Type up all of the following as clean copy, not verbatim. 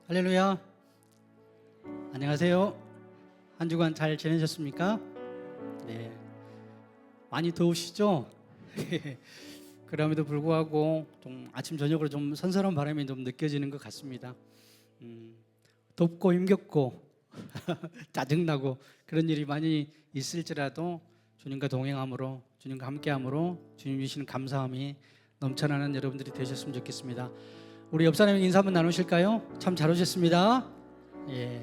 할렐루야. 안녕하세요. 한 주간 잘 지내셨습니까? 네. 많이 더우시죠? 그럼에도 불구하고 좀 아침 저녁으로 좀 선선한 바람이 좀 느껴지는 것 같습니다. 덥고 힘겹고 짜증나고 그런 일이 많이 있을지라도 주님과 동행함으로, 주님과 함께함으로 주님 주시는 감사함이 넘쳐나는 여러분들이 되셨으면 좋겠습니다. 우리 옆 사람에게 인사 한번 나누실까요? 참 잘 오셨습니다. 예,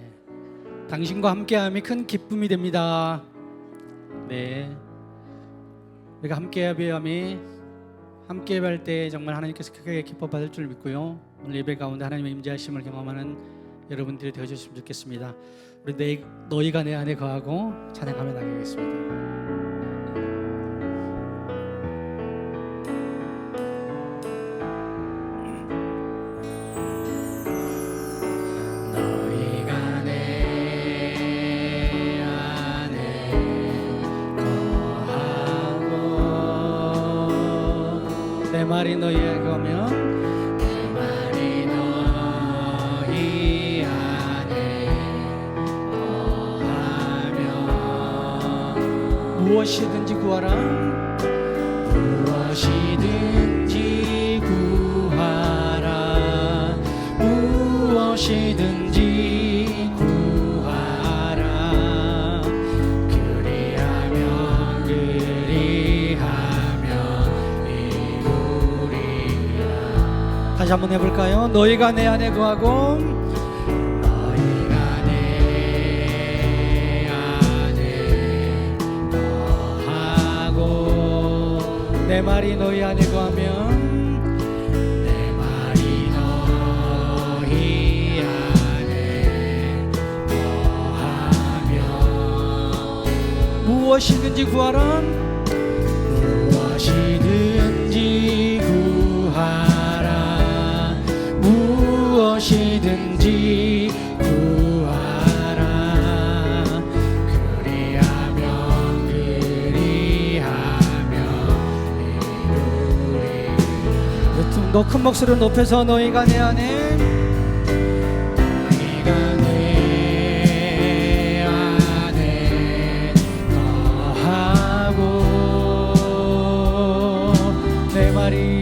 당신과 함께함이 큰 기쁨이 됩니다. 네, 우리가 함께함이 함께할 때 정말 하나님께서 크게 기뻐 받을 줄 믿고요. 오늘 예배 가운데 하나님의 임재하심을 경험하는 여러분들이 되어주셨으면 좋겠습니다. 우리 너희가 내 안에 거하고 찬양하며 나가겠습니다. 내 말이 너희에 거면 내 말이 너희 안에 거하면 무엇이든지 구하라. 무엇이든지 구하라. 무엇이든지 구하라. 그리하면 다시 한번 해볼까요? 너희가 내 안에 거하고 너희가 내 안에 거하고 내 말이 너희 안에 거하면 내 말이 너희 안에 거하면 무엇이든지 구하라. 무엇이든지 구하라. 무엇이든지 구하라. 그리하면 이루리라. 더 큰 목소리로 높여서 너희가 내 안에 너희가 내 안에 거하고 내 말이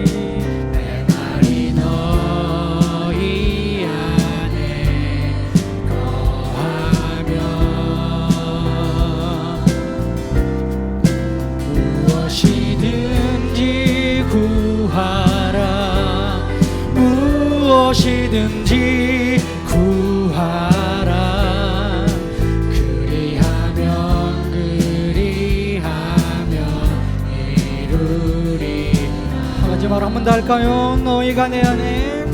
무엇이든지 구하라. 그리하면 이루리라. 마지막으로 한 번 더 할까요? 너희가 내 안에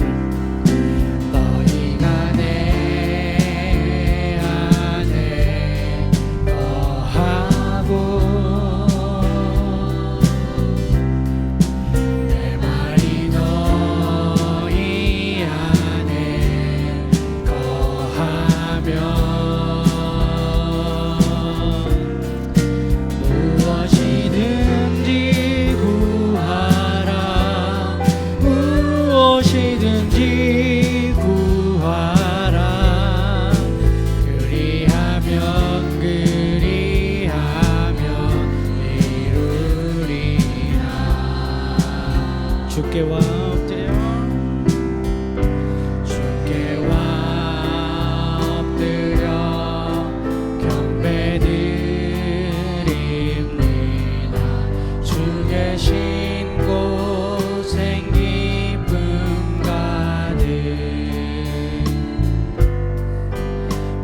너희가 내 안에 거하고 무엇이든지 구하라. 무엇이든지 구하라. 그리하면 이루리라. 주께 와 엎드려 주께 와 엎드려 경배드립니다. 주 계신 곳엔 기쁨 가득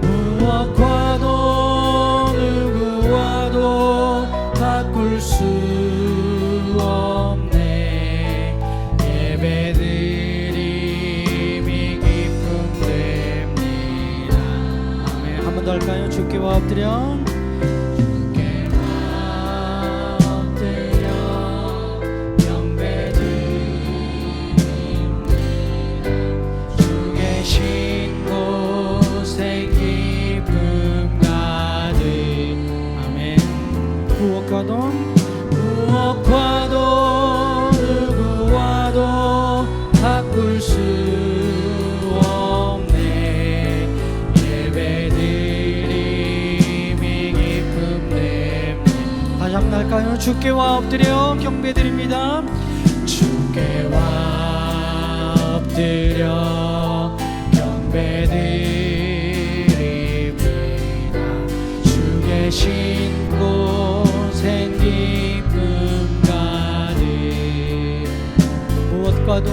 무엇과도 누구와도 바꿀 수 없네. 예배드림이 기쁨 됩니다. 아멘. 한 번 더 할까요? 주께 와 엎드려 주께 와 엎드려 경배드립니다. 주 계신 곳에 기쁨 가득. 아멘. 무엇과도 누구와도 바꿀 수 없네. 다시 한번 할까요? 주께와 엎드려 경배드립니다. 주께와 엎드려 경배드립니다. 주 계신 곳엔 기쁨 가득. 무엇과도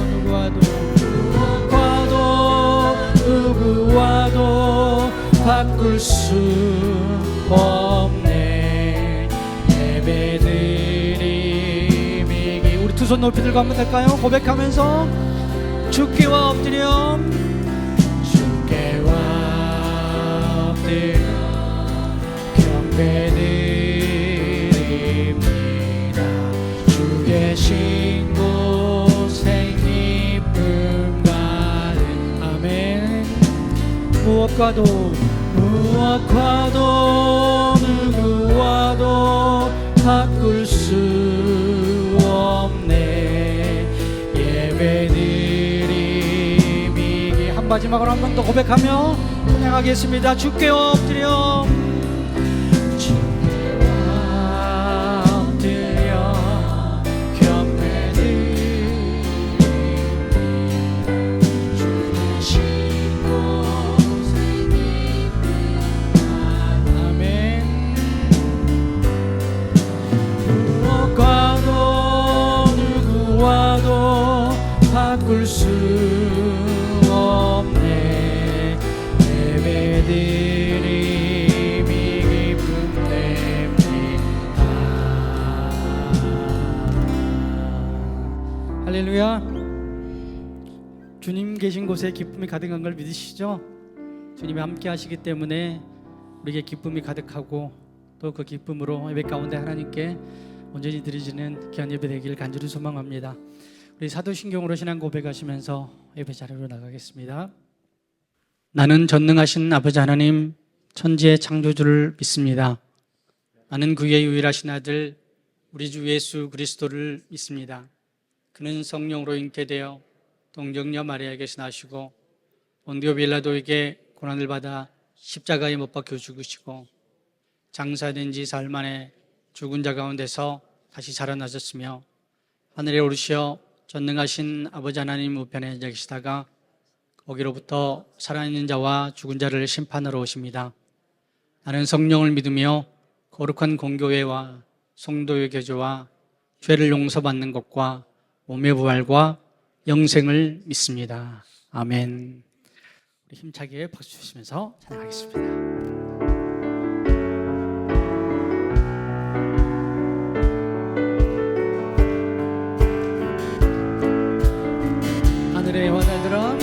누구와도 바꿀 수 없네. 예배드림이기. 우리 두 손 높이 들고 한번 될까요? 고백하면서 주께와 엎드려 경배드립니다. 주 계신 곳에 기쁨 가득. 아멘. 무엇과도 누구와도 바꿀 수 없네. 예배드림이기. 한 마지막으로 한 번 더 고백하며 찬양하겠습니다. 주께와 엎드려 바꿀 수 없네. 예배드림이 기쁨 냅니다. 할렐루야. 주님 계신 곳에 기쁨이 가득한 걸 믿으시죠? 주님이 함께 하시기 때문에 우리에게 기쁨이 가득하고 또 그 기쁨으로 예배 가운데 하나님께 온전히 드리지는 귀한 예배 되길 간절히 소망합니다. 우리 사도신경으로 신앙 고백하시면서 예배 자리로 나가겠습니다. 나는 전능하신 아버지 하나님 천지의 창조주를 믿습니다. 나는 그의 유일하신 아들 우리 주 예수 그리스도를 믿습니다. 그는 성령으로 잉태되어 동정녀 마리아에게서 나시고 본디오 빌라도에게 고난을 받아 십자가에 못 박혀 죽으시고 장사된 지 사흘 만에 죽은 자 가운데서 다시 살아나셨으며 하늘에 오르시어 전능하신 아버지 하나님 우편에 앉아 계시다가 거기로부터 살아있는 자와 죽은 자를 심판하러 오십니다. 나는 성령을 믿으며 거룩한 공교회와 성도의 교제와 죄를 용서받는 것과 몸의 부활과 영생을 믿습니다. 아멘. 우리 힘차게 박수 주시면서 찬양하겠습니다. 하늘의 화살들아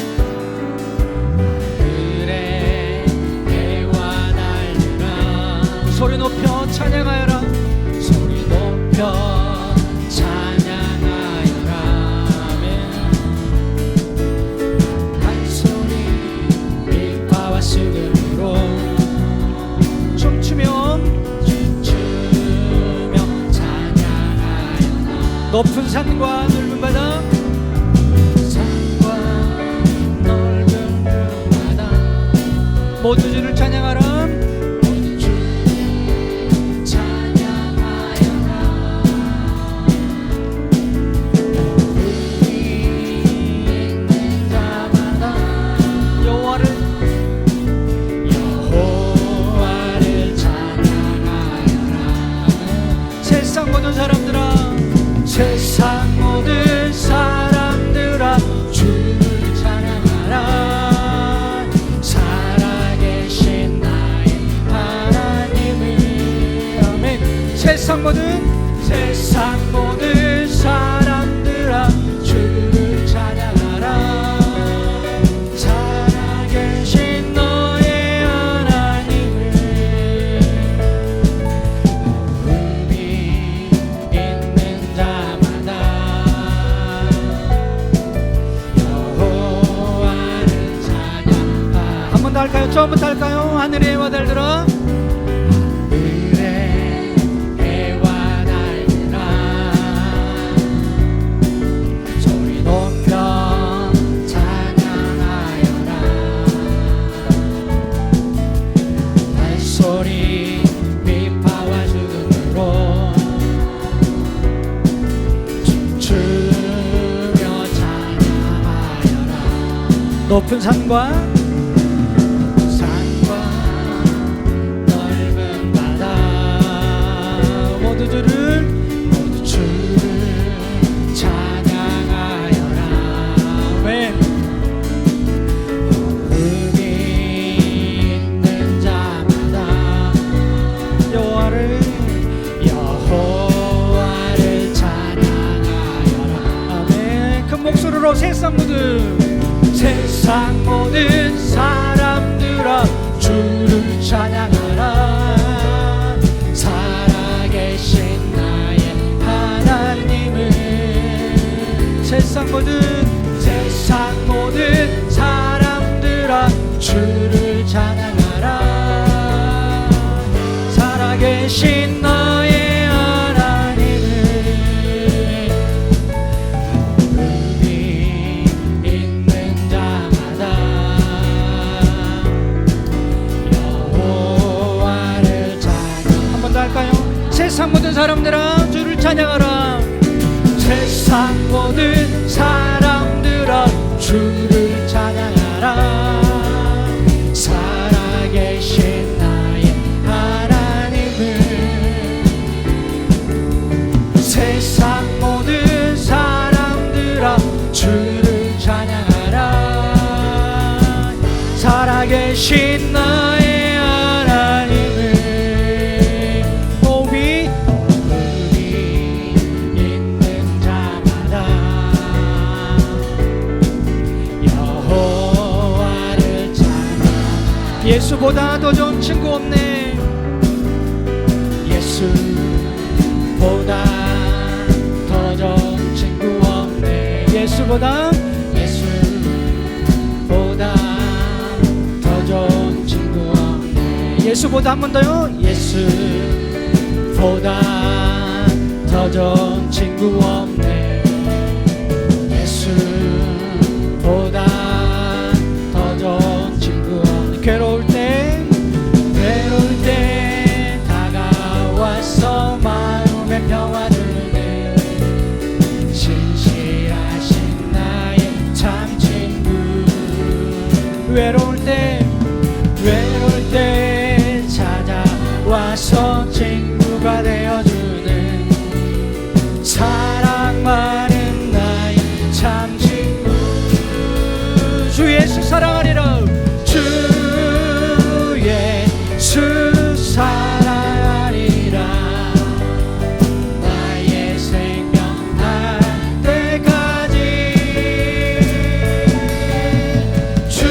하늘의 해와 날들아 소리 높여 찬양하여라. 소리 높여 찬양하여라. 아멘. 한 소리 빛과 수금으로 춤추며 찬양하여라. 높은 산과 넓은 바다 모두 주를 찬양하라. 모두 주를 찬양하여라. 우리 있는 자마다 여호와를 찬양하여라. 세상 모든 사람들아 세상 모든 사람들아 주를 찬양하라. 세상 모든 사람들아 주를 찬양하라. 살아계신 너의 하나님을 의미 있는 자마다 여호와를 찬양하라. 한 번 더 할까요? 처음부터 할까요? 하늘의 와달들아 소리 비파와 죽음으로 높은 산과 넓은 바다 모두 주를 찬양하여라. 왜? 의미 있는 자마다 여호와를 찬양하여라. 아멘. 큰 목소리로 세상 모든 사람들아 주를 찬양하라. 살아계신 나의 하나님을. 세상 모든 사람들아 주를 찬양하라. 살아계신 너의 하나님을. 의미 있는 자마다 여호와를 찬양. 한 번 더 할까요? 세상 모든 사람들아 주를 찬양하라. 세상 모든 사람들아 주를 찬양하라. 살아계신 나의 하나님을. 세상 모든 사람들아 주를 찬양하라. 살아계신 나의 하나님을. 오비 있는 자마다 여호와를 찬양. 예수보다 더 좋은 친구 없네. 예수보다 더 좋은 친구 없네. 예수보다 더 좋은 친구 없네. 예수보다 한 번 더요. 예수보다 더 좋은 친구 없네. 예수보다 더 좋은 친구 없네. 괴로울 때 다가와서 마음에 평화 주네. 진실하신 나의 참 친구. 외로울 때 찾아와서 친구가 되어주는 사랑 많은 나의 참 친구. 주 예수 사랑하리라. 주 예수 사랑하리라. 나의 생명 날 때까지. 주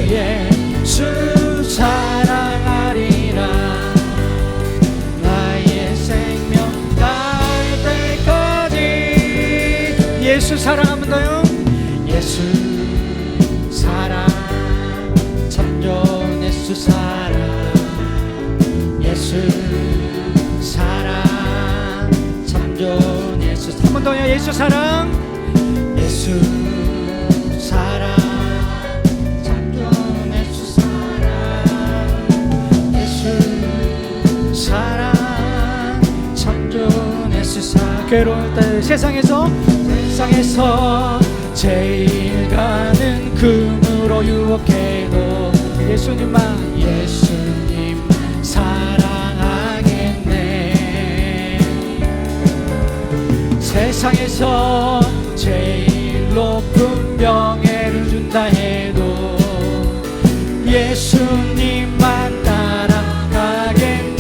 예수 사랑하리라. 나의 생명 날 때까지. 예수 사랑합니다요. 예수 사랑 참 좋은 예수 사랑. 예수 사랑 참 좋은 예수. 한 번 더요. 예수 사랑. 예수 사랑 참 좋은 예수 사랑. 예수 사랑 참 좋은 예수 사랑. 괴로울 때 세상에서 제일 가는 금으로 유혹해도 예수님 사랑하겠네. 세상에서 제일 높은 명예를 준다 해도 예수님만 따라가겠네.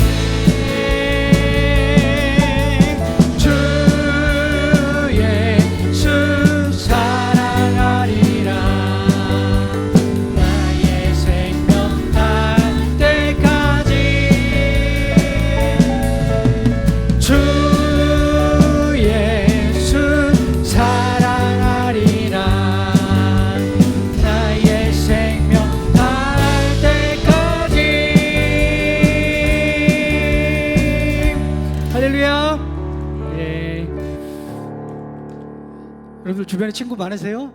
주 예수 사랑하리라. 나의 생명 날 때까지. 주 예수 사랑하리라. 나의 생명 날 때까지. 할렐루야. 예. 여러분들 주변에 친구 많으세요?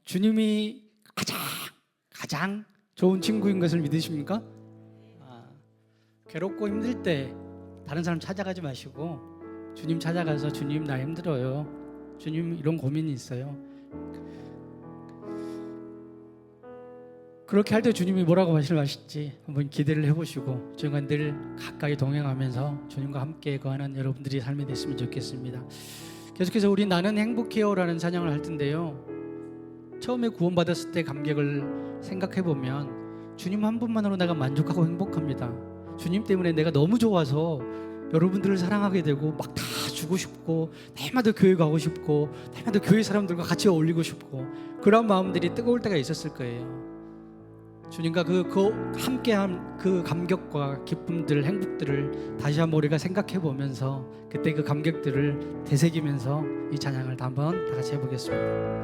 주님이 가장 좋은 친구인 것을 믿으십니까? 괴롭고 힘들 때 다른 사람 찾아가지 마시고 주님 찾아가서 주님 나 힘들어요, 주님 이런 고민이 있어요. 그렇게 할 때 주님이 뭐라고 말씀하실지 한번 기대를 해보시고 주님과 늘 가까이 동행하면서 주님과 함께 거하는 여러분들이 삶이 됐으면 좋겠습니다. 계속해서 우리 나는 행복해요라는 찬양을 할 텐데요, 처음에 구원받았을 때 감격을 생각해보면 주님 한 분만으로 내가 만족하고 행복합니다. 주님 때문에 내가 너무 좋아서 여러분들을 사랑하게 되고 막 다 주고 싶고 날마다 교회 가고 싶고 날마다 교회 사람들과 같이 어울리고 싶고 그런 마음들이 뜨거울 때가 있었을 거예요. 주님과 그 함께한 그 감격과 기쁨들, 행복들을 다시 한번 우리가 생각해 보면서 그때 그 감격들을 되새기면서 이 찬양을 한번 다 같이 해보겠습니다.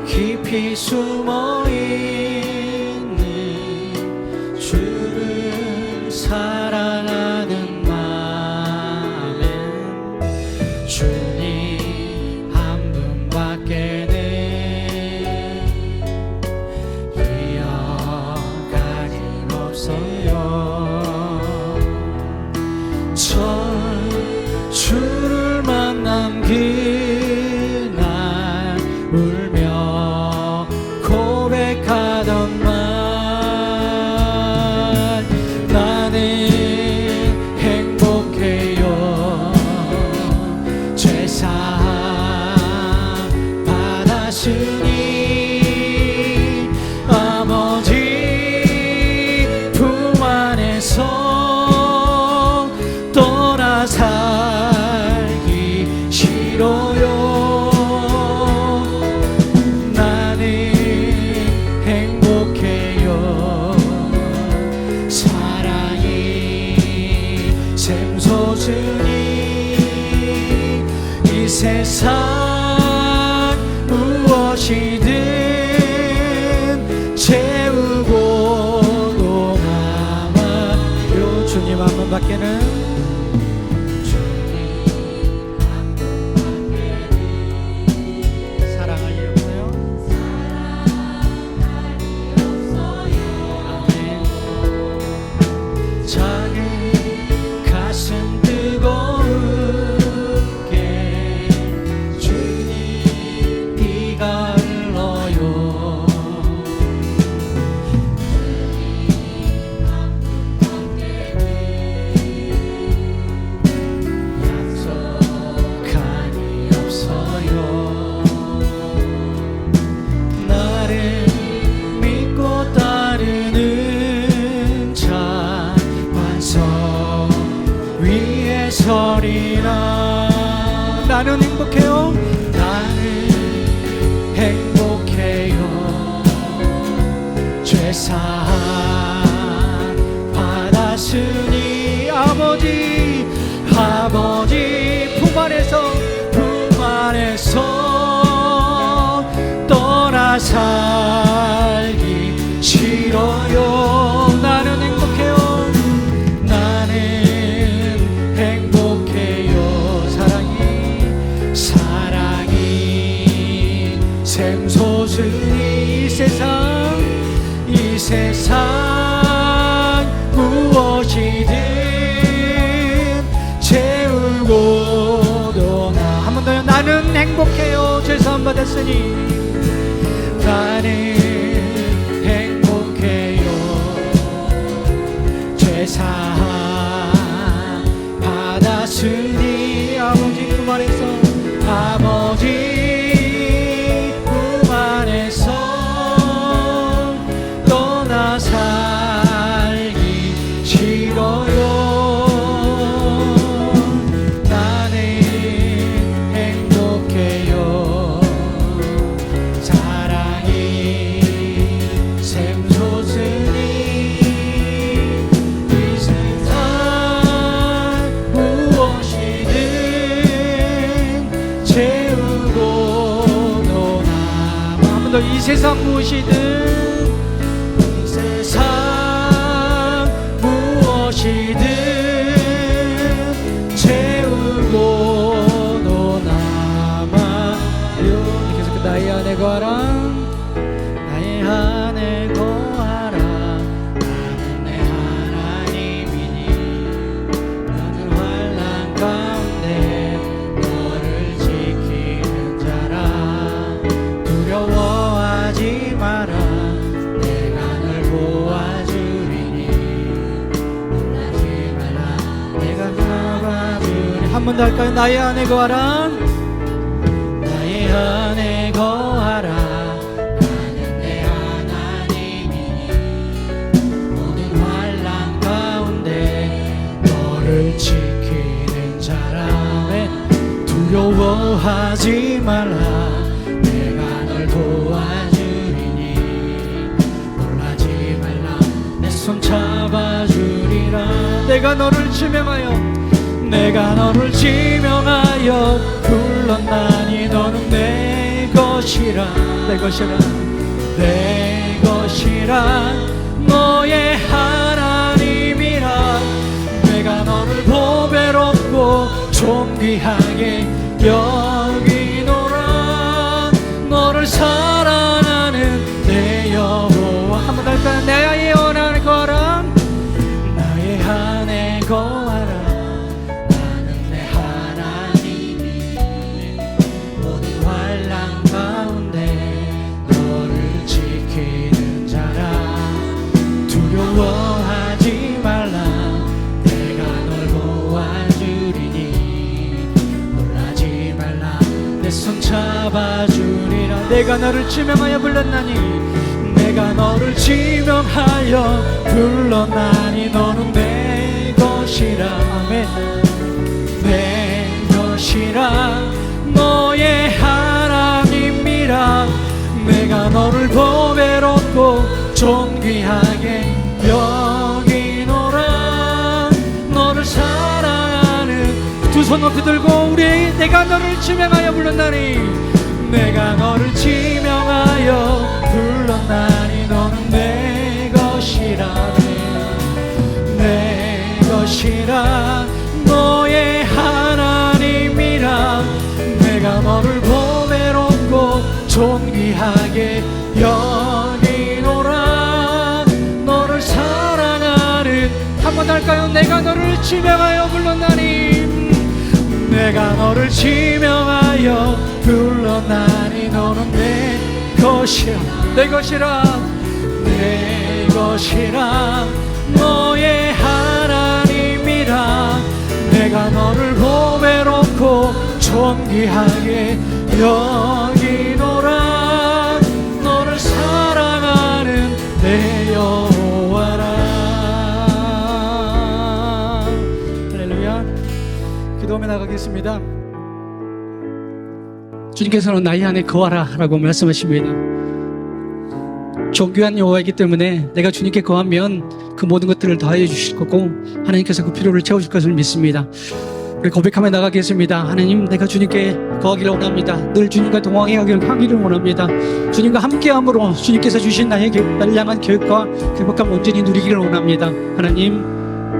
깊이 숨어있는 주를 사랑하는 마음엔 주님 한 분밖에는 이어가림 없어요. 전 주를 만난 그날 울며 고백하던 말, 나는 행복해요. 죄사함 받았으니 아버지 품 안에서 떠나 살기 싫어요. 이 세상 무엇이든 채우고 동남아요. 주님 한 분밖에는 사랑할 일 없어요. 아멘. 작은 가슴 뜨거운게 주님 피가 흘러요. 약속한이 없어요. 나를 믿고 따르는 자 완성 위에 서리라. 나는 행복해요. 나는 행복해요. 죄사함 받았으니 아버지 품 안에서 떠나 살기 싫어요. 나는 행복해요. 나는 행복해요. 사랑이 샘솟으니 이 세상 무엇이든 채우고 도나. 한 번 더요. 나는 행복해요. 죄사함 받았으니 나는 행복해요. 죄사함 받았으니 아버지 품 안에서 떠나 살기 싫어요. 나는 행복해요. 사랑이 샘솟으니 이 세상 무엇이든 채우고 또 남아. 한 번 더. 이 세상 무엇이든 거하라 나의 안에 거하라 나는 내 하나님이니 너는 환난 가운데 너를 지키는 자라 두려워하지 마라 내가 널 도와주리니 놀라지 말라 내가 잡아주리 한 번 더 할까요? 나의 안에 거하라 나의 안에 거하라 나는 내 하나님이니 모든 환난 가운데 너를 지키는 자라 왜 두려워하지 말라 내가 널 도와주리니 놀라지 말라 내 손 잡아주리라 내가 너를 지명하여 내가 너를 지명하여 불렀나니 너는 내 것이라 내 것이라 내 것이라 너의 하나님이라 내가 너를 보배롭고 존귀하게 여기노라 너를 사랑하는 내 여호와 한번 더 할까요? 나의 안에 거하라 나의 안에 거하라 나는 내 하나님이 모든 환난 가운데 너를 지키는 자라 두려워하지 말라 내가 널 도와주리니 놀라지 말라 내 손 잡아주리라 내가 너를 지명하여 불렀나니 내가 너를 지명하여 불렀나니 너는 내 것이라 아멘 내 것이라 너의 하나님이라 내가 너를 보배롭고 존귀하게 여기노라 너를 사랑하는 두 손 높이 들고 우리 내가 너를 지명하여 불렀나니 내가 너를 지명하여 불렀나니 너는 내 것이라 내 것이라 너의 하나님이라 내가 너를 보배롭고 존귀하게 여기노라 너를 사랑하는 한 번 할까요? 내가 너를 지명하여 불렀나니 내가 너를 지명하여 불렀나니 너는 내 것이라 내 것이라 내 것이라 너의 하나님이라 내가 너를 보배롭고 존귀하게 여기노라 너를 사랑하는 내 여호와라 할렐루야 기도하며 나가겠습니다. 주님께서는 나의 안에 거하라 라고 말씀하십니다. 존귀한 여호와이기 때문에 내가 주님께 거하면 그 모든 것들을 더하여 주실 거고 하나님께서 그 필요를 채워줄 것을 믿습니다. 우리 고백하며 나가겠습니다. 하나님 내가 주님께 거하기를 원합니다. 늘 주님과 동행하기를 원합니다. 주님과 함께함으로 주님께서 주신 나를 향한 교육과 행복감 온전히 누리기를 원합니다. 하나님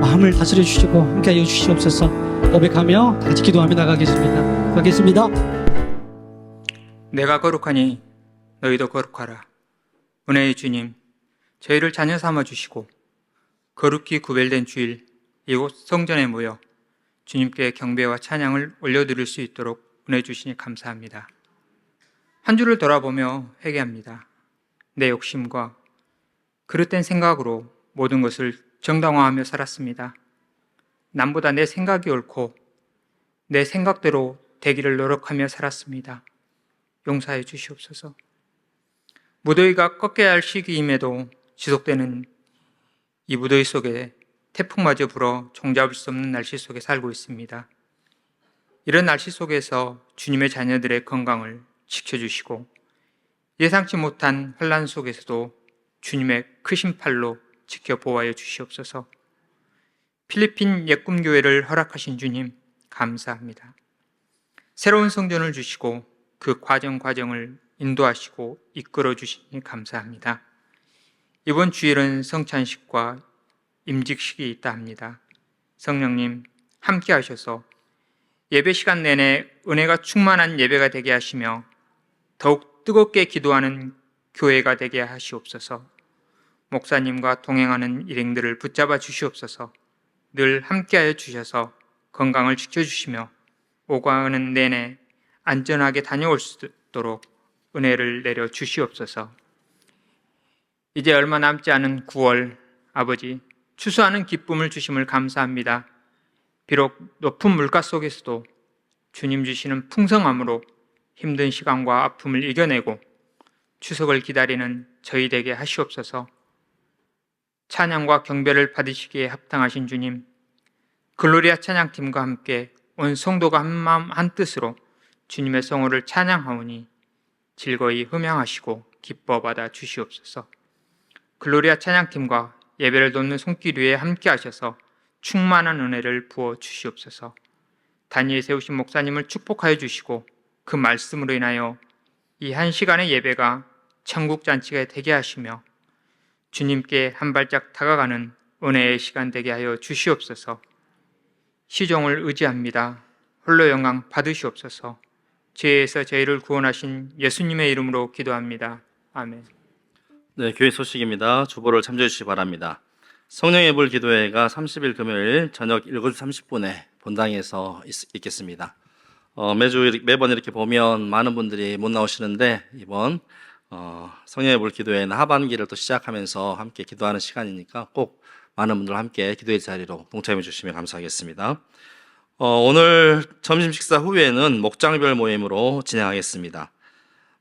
마음을 다스려 주시고 함께하여 주시옵소서. 고백하며 같이 기도하며 나가겠습니다. 가겠습니다. 내가 거룩하니 너희도 거룩하라. 은혜의 주님, 저희를 자녀 삼아 주시고 거룩히 구별된 주일 이곳 성전에 모여 주님께 경배와 찬양을 올려드릴 수 있도록 은혜 주시니 감사합니다. 한 주를 돌아보며 회개합니다. 내 욕심과 그릇된 생각으로 모든 것을 정당화하며 살았습니다. 남보다 내 생각이 옳고 내 생각대로 되기를 노력하며 살았습니다. 용서해 주시옵소서. 무더위가 꺾여야 할 시기임에도 지속되는 이 무더위 속에 태풍마저 불어 종잡을 수 없는 날씨 속에 살고 있습니다. 이런 날씨 속에서 주님의 자녀들의 건강을 지켜주시고 예상치 못한 환난 속에서도 주님의 크신 팔로 지켜 보호하여 주시옵소서. 필리핀 예꿈교회를 허락하신 주님 감사합니다. 새로운 성전을 주시고 그 과정을 인도하시고 이끌어 주시니 감사합니다. 이번 주일은 성찬식과 임직식이 있다 합니다. 성령님 함께 하셔서 예배 시간 내내 은혜가 충만한 예배가 되게 하시며 더욱 뜨겁게 기도하는 교회가 되게 하시옵소서. 목사님과 동행하는 일행들을 붙잡아 주시옵소서. 늘 함께하여 주셔서 건강을 지켜주시며 오가는 내내 안전하게 다녀올 수 있도록 은혜를 내려 주시옵소서. 이제 얼마 남지 않은 9월, 아버지 추수하는 기쁨을 주심을 감사합니다. 비록 높은 물가 속에서도 주님 주시는 풍성함으로 힘든 시간과 아픔을 이겨내고 추석을 기다리는 저희 되게 하시옵소서. 찬양과 경배를 받으시기에 합당하신 주님, 글로리아 찬양팀과 함께 온 성도가 한 마음 한 뜻으로 주님의 성호를 찬양하오니 즐거이 흠양하시고 기뻐 받아 주시옵소서. 글로리아 찬양팀과 예배를 돕는 손길 위에 함께 하셔서 충만한 은혜를 부어 주시옵소서. 단위에 세우신 목사님을 축복하여 주시고 그 말씀으로 인하여 이 한 시간의 예배가 천국잔치가 되게 하시며 주님께 한 발짝 다가가는 은혜의 시간 되게 하여 주시옵소서. 시종을 의지합니다. 홀로 영광 받으시옵소서. 죄에서 저희를 구원하신 예수님의 이름으로 기도합니다. 아멘. 네, 교회 소식입니다. 주보를 참조해 주시기 바랍니다. 성령의 불 기도회가 30일 금요일 저녁 7시 30분에 본당에서 있겠습니다. 매번 이렇게 보면 많은 분들이 못 나오시는데 이번 성령의 불 기도회는 하반기를 또 시작하면서 함께 기도하는 시간이니까 꼭 많은 분들 함께 기도의 자리로 동참해 주시면 감사하겠습니다. 오늘 점심 식사 후에는 목장별 모임으로 진행하겠습니다.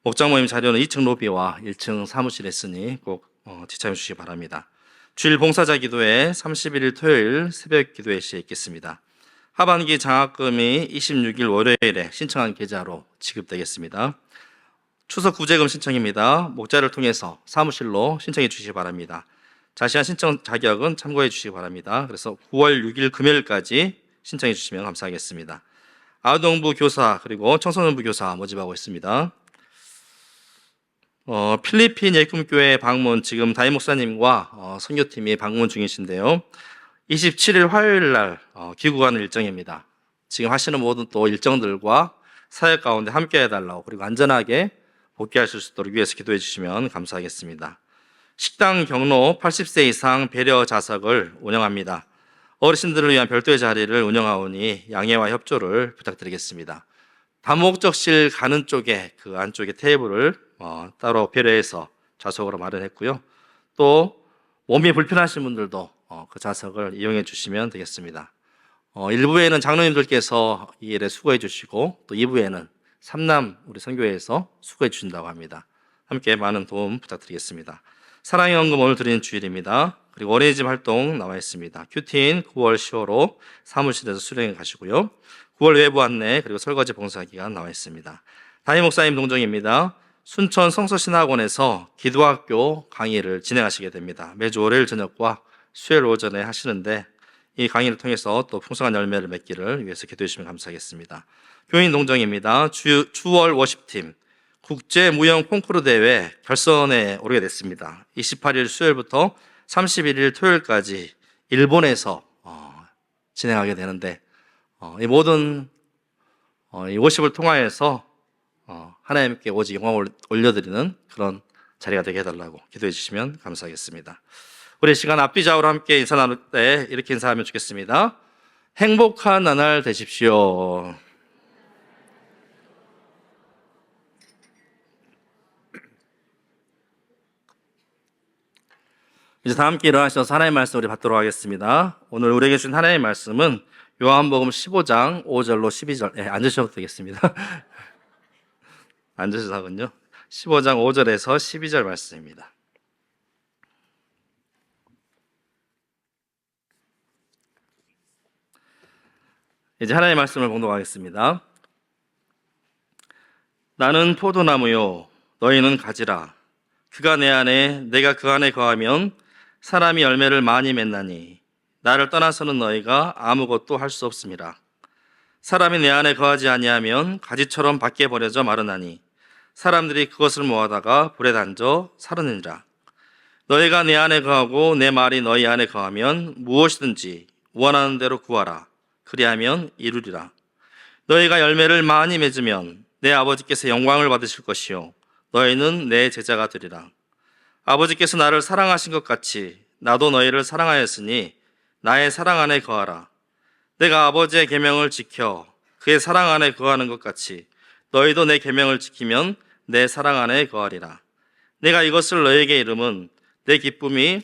목장 모임 자료는 2층 로비와 1층 사무실에 있으니 꼭 지참해 주시기 바랍니다. 주일 봉사자 기도회 31일 토요일 새벽 기도회 시에 있겠습니다. 하반기 장학금이 26일 월요일에 신청한 계좌로 지급되겠습니다. 추석 구제금 신청입니다. 목자를 통해서 사무실로 신청해 주시기 바랍니다. 자세한 신청 자격은 참고해 주시기 바랍니다. 그래서 9월 6일 금요일까지 신청해 주시면 감사하겠습니다. 아동부 교사 그리고 청소년부 교사 모집하고 있습니다. 필리핀 예금교회 방문 지금 담임 목사님과 선교팀이 방문 중이신데요. 27일 화요일 날 귀국하는 일정입니다. 지금 하시는 모든 또 일정들과 사역 가운데 함께 해달라고 그리고 안전하게 복귀하실 수 있도록 위해서 기도해 주시면 감사하겠습니다. 식당 경로 80세 이상 배려 자석을 운영합니다. 어르신들을 위한 별도의 자리를 운영하오니 양해와 협조를 부탁드리겠습니다. 다목적실 가는 쪽에 그 안쪽에 테이블을 따로 배려해서 좌석으로 마련했고요. 또 몸이 불편하신 분들도 그 좌석을 이용해 주시면 되겠습니다. 1부에는 장로님들께서 이 일에 수고해 주시고 또 2부에는 삼남 우리 선교회에서 수고해 주신다고 합니다. 함께 많은 도움 부탁드리겠습니다. 사랑의 헌금 오늘 드리는 주일입니다. 그리고 어린이집 활동 나와 있습니다. 큐티인 9월 10월호 사무실에서 수령해 가시고요. 9월 외부 안내 그리고 설거지 봉사 기간 나와 있습니다. 담임 목사님 동정입니다. 순천 성서신학원에서 기도학교 강의를 진행하시게 됩니다. 매주 월요일 저녁과 수요일 오전에 하시는데 이 강의를 통해서 또 풍성한 열매를 맺기를 위해서 기도해 주시면 감사하겠습니다. 교인 동정입니다. 주월 워십팀 국제무용 콩쿠르 대회 결선에 오르게 됐습니다. 28일 수요일부터 31일 토요일까지 일본에서 진행하게 되는데 이 모든 이 워십을 통하여서 하나님께 오직 영광을 올려드리는 그런 자리가 되게 해달라고 기도해 주시면 감사하겠습니다. 우리 시간 앞뒤 좌우로 함께 인사 나눌 때 이렇게 인사하면 좋겠습니다. 행복한 나날 되십시오. 이제 다 함께 일어나셔서 하나님의 말씀 우리 받도록 하겠습니다. 오늘 우리에게 준 하나님의 말씀은 요한복음 15장 5절로 12절. 앉으셔도 되겠습니다. 앉으셔서 하군요. 15장 5절에서 12절 말씀입니다. 이제 하나님의 말씀을 봉독하겠습니다. 나는 포도나무요 너희는 가지라. 그가 내 안에 내가 그 안에 거하면 사람이 열매를 많이 맺나니 나를 떠나서는 너희가 아무것도 할 수 없음이라. 사람이 내 안에 거하지 아니하면 가지처럼 밖에 버려져 마르나니 사람들이 그것을 모아다가 불에 던져 사르느니라. 너희가 내 안에 거하고 내 말이 너희 안에 거하면 무엇이든지 원하는 대로 구하라. 그리하면 이루리라. 너희가 열매를 많이 맺으면 내 아버지께서 영광을 받으실 것이요 너희는 내 제자가 되리라. 아버지께서 나를 사랑하신 것 같이 나도 너희를 사랑하였으니 나의 사랑 안에 거하라. 내가 아버지의 계명을 지켜 그의 사랑 안에 거하는 것 같이 너희도 내 계명을 지키면 내 사랑 안에 거하리라. 내가 이것을 너희에게 이름은 내 기쁨이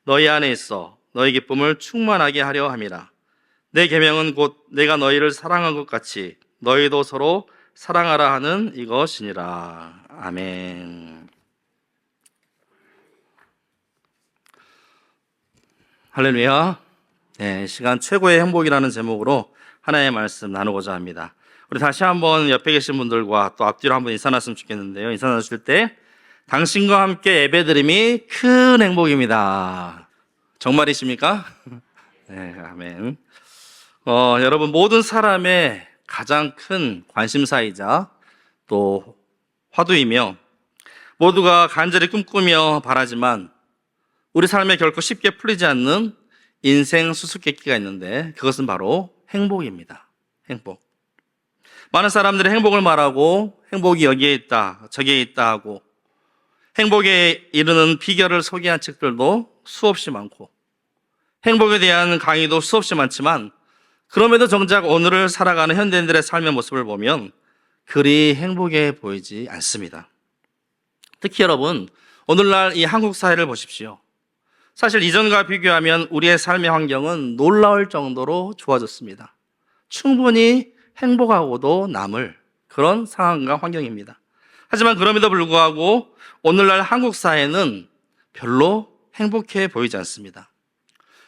너희 안에 있어 너희 기쁨을 충만하게 하려 함이라. 내 계명은 곧 내가 너희를 사랑한 것 같이 너희도 서로 사랑하라 하는 이것이니라. 아멘. 할렐루야. 네, 시간 최고의 행복이라는 제목으로 하나의 말씀 나누고자 합니다. 우리 다시 한번 옆에 계신 분들과 또 앞뒤로 한번 인사 나눴으면 좋겠는데요. 인사 나누실 때 당신과 함께 예배드림이 큰 행복입니다. 정말이십니까? 네, 아멘. 여러분, 모든 사람의 가장 큰 관심사이자 또 화두이며 모두가 간절히 꿈꾸며 바라지만 우리 삶에 결코 쉽게 풀리지 않는 인생 수수께끼가 있는데 그것은 바로 행복입니다. 행복. 많은 사람들이 행복을 말하고 행복이 여기에 있다, 저기에 있다 하고 행복에 이르는 비결을 소개한 책들도 수없이 많고 행복에 대한 강의도 수없이 많지만 그럼에도 정작 오늘을 살아가는 현대인들의 삶의 모습을 보면 그리 행복해 보이지 않습니다. 특히 여러분, 오늘날 이 한국 사회를 보십시오. 사실 이전과 비교하면 우리의 삶의 환경은 놀라울 정도로 좋아졌습니다. 충분히 행복하고도 남을 그런 상황과 환경입니다. 하지만 그럼에도 불구하고 오늘날 한국 사회는 별로 행복해 보이지 않습니다.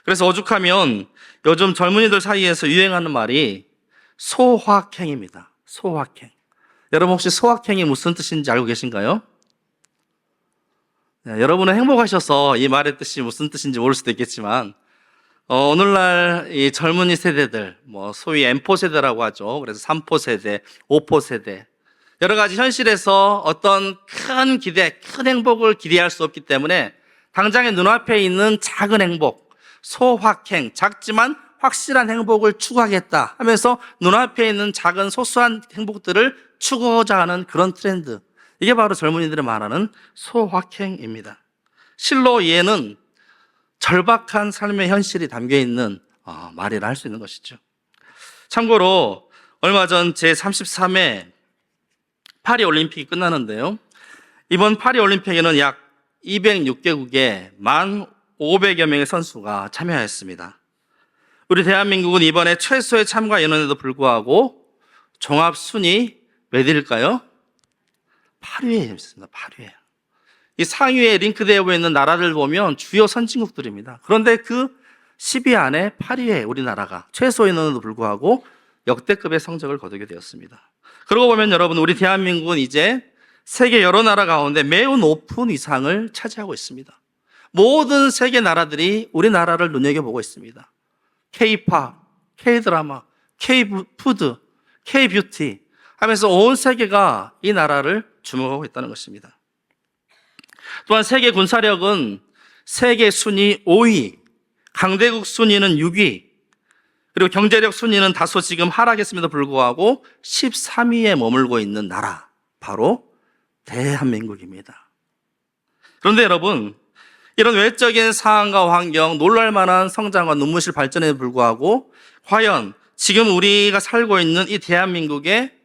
그래서 오죽하면 요즘 젊은이들 사이에서 유행하는 말이 소확행입니다. 소확행. 여러분 혹시 소확행이 무슨 뜻인지 알고 계신가요? 네, 여러분은 행복하셔서 이 말의 뜻이 무슨 뜻인지 모를 수도 있겠지만 오늘날 이 젊은이 세대들, 소위 M4 세대라고 하죠. 그래서 3포 세대, 5포 세대 여러 가지 현실에서 어떤 큰 기대, 큰 행복을 기대할 수 없기 때문에 당장의 눈앞에 있는 작은 행복, 소확행, 작지만 확실한 행복을 추구하겠다 하면서 눈앞에 있는 작은 소소한 행복들을 추구하고자 하는 그런 트렌드. 이게 바로 젊은이들이 말하는 소확행입니다. 실로 이에는 절박한 삶의 현실이 담겨있는 말이라 할 수 있는 것이죠. 참고로 얼마 전 제33회 파리올림픽이 끝나는데요. 이번 파리올림픽에는 약 206개국에 1,500여 명의 선수가 참여했습니다. 우리 대한민국은 이번에 최소의 참가 인원에도 불구하고 종합 순위 몇 위일까요? 8위에 있습니다. 8위에. 이 상위에 링크되어 있는 나라들 보면 주요 선진국들입니다. 그런데 그 10위 안에 8위에 우리나라가 최소 인원에도 불구하고 역대급의 성적을 거두게 되었습니다. 그러고 보면 여러분, 우리 대한민국은 이제 세계 여러 나라 가운데 매우 높은 위상을 차지하고 있습니다. 모든 세계 나라들이 우리나라를 눈여겨보고 있습니다. K-팝, K-드라마, K-푸드, K-뷰티 하면서 온 세계가 이 나라를 주목하고 있다는 것입니다. 또한 세계 군사력은 세계 순위 5위, 강대국 순위는 6위, 그리고 경제력 순위는 다소 지금 하락했음에도 불구하고 13위에 머물고 있는 나라, 바로 대한민국입니다. 그런데 여러분, 이런 외적인 상황과 환경, 놀랄만한 성장과 눈부실 발전에도 불구하고 과연 지금 우리가 살고 있는 이 대한민국의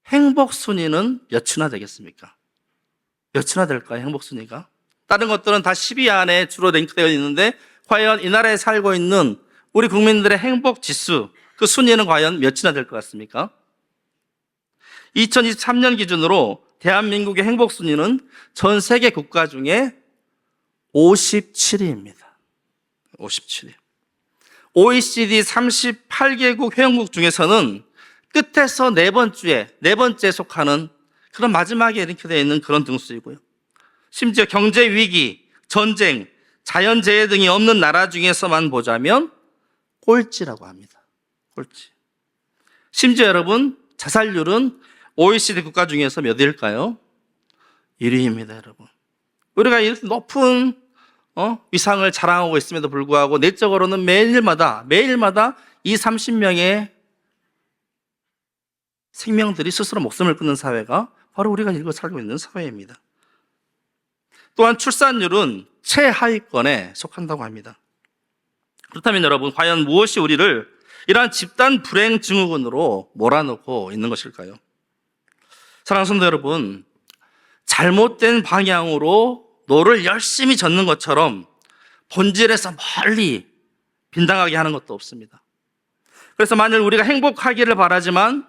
행복 순위는 몇이나 되겠습니까? 몇이나 될까요? 행복 순위가? 다른 것들은 다 10위 안에 주로 랭크되어 있는데 과연 이 나라에 살고 있는 우리 국민들의 행복 지수, 그 순위는 과연 몇이나 될 것 같습니까? 2023년 기준으로 대한민국의 행복 순위는 전 세계 국가 중에 57위입니다. 57위. OECD 38개국 회원국 중에서는 끝에서 네 번째에 속하는 그런 마지막에 링크되어 있는 그런 등수이고요. 심지어 경제 위기, 전쟁, 자연재해 등이 없는 나라 중에서만 보자면 꼴찌라고 합니다. 꼴찌. 심지어 여러분, 자살률은 OECD 국가 중에서 몇 위일까요? 1위입니다, 여러분. 우리가 이렇게 높은 위상을 자랑하고 있음에도 불구하고 내적으로는 매일마다 20-30명의 생명들이 스스로 목숨을 끊는 사회가 바로 우리가 일고 살고 있는 사회입니다. 또한 출산율은 최하위권에 속한다고 합니다. 그렇다면 여러분, 과연 무엇이 우리를 이러한 집단 불행 증후군으로 몰아넣고 있는 것일까요? 사랑하는 성도 여러분, 잘못된 방향으로 노를 열심히 젓는 것처럼 본질에서 멀리 빗나가게 하는 것도 없습니다. 그래서 만일 우리가 행복하기를 바라지만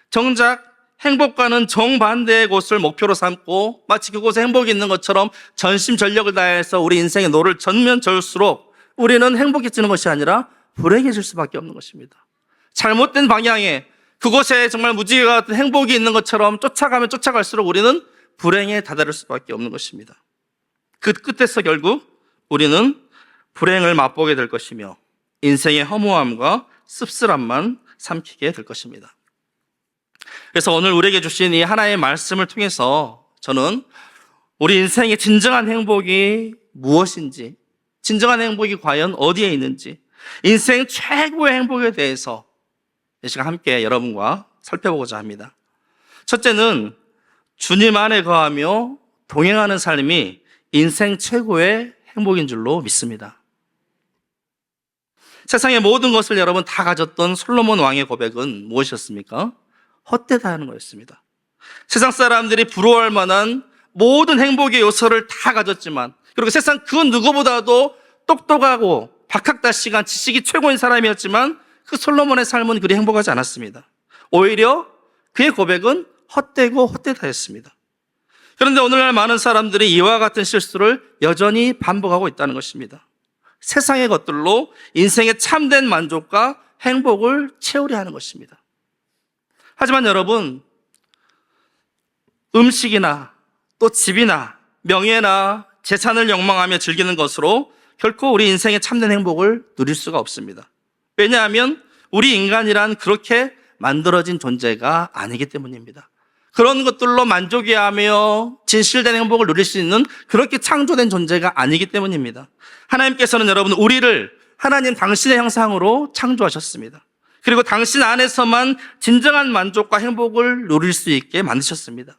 정작 행복과는 정반대의 곳을 목표로 삼고 마치 그곳에 행복이 있는 것처럼 전심전력을 다해서 우리 인생의 노를 젓면 젓을수록 우리는 행복해지는 것이 아니라 불행해질 수밖에 없는 것입니다. 잘못된 방향에 그곳에 정말 무지개와 같은 행복이 있는 것처럼 쫓아가면 쫓아갈수록 우리는 불행에 다다를 수밖에 없는 것입니다. 그 끝에서 결국 우리는 불행을 맛보게 될 것이며 인생의 허무함과 씁쓸함만 삼키게 될 것입니다. 그래서 오늘 우리에게 주신 이 하나의 말씀을 통해서 저는 우리 인생의 진정한 행복이 무엇인지, 진정한 행복이 과연 어디에 있는지, 인생 최고의 행복에 대해서 이 시간 함께 여러분과 살펴보고자 합니다. 첫째는 주님 안에 거하며 동행하는 삶이 인생 최고의 행복인 줄로 믿습니다. 세상의 모든 것을 여러분 다 가졌던 솔로몬 왕의 고백은 무엇이었습니까? 헛되다 하는 거였습니다. 세상 사람들이 부러워할 만한 모든 행복의 요소를 다 가졌지만, 그리고 세상 그 누구보다도 똑똑하고 박학다식한 지식이 최고인 사람이었지만 그 솔로몬의 삶은 그리 행복하지 않았습니다. 오히려 그의 고백은 헛되고 헛되다였습니다. 그런데 오늘날 많은 사람들이 이와 같은 실수를 여전히 반복하고 있다는 것입니다. 세상의 것들로 인생의 참된 만족과 행복을 채우려 하는 것입니다. 하지만 여러분, 음식이나 또 집이나 명예나 재산을 욕망하며 즐기는 것으로 결코 우리 인생의 참된 행복을 누릴 수가 없습니다. 왜냐하면 우리 인간이란 그렇게 만들어진 존재가 아니기 때문입니다. 그런 것들로 만족해하며 진실된 행복을 누릴 수 있는 그렇게 창조된 존재가 아니기 때문입니다. 하나님께서는 여러분 우리를 하나님 당신의 형상으로 창조하셨습니다. 그리고 당신 안에서만 진정한 만족과 행복을 누릴 수 있게 만드셨습니다.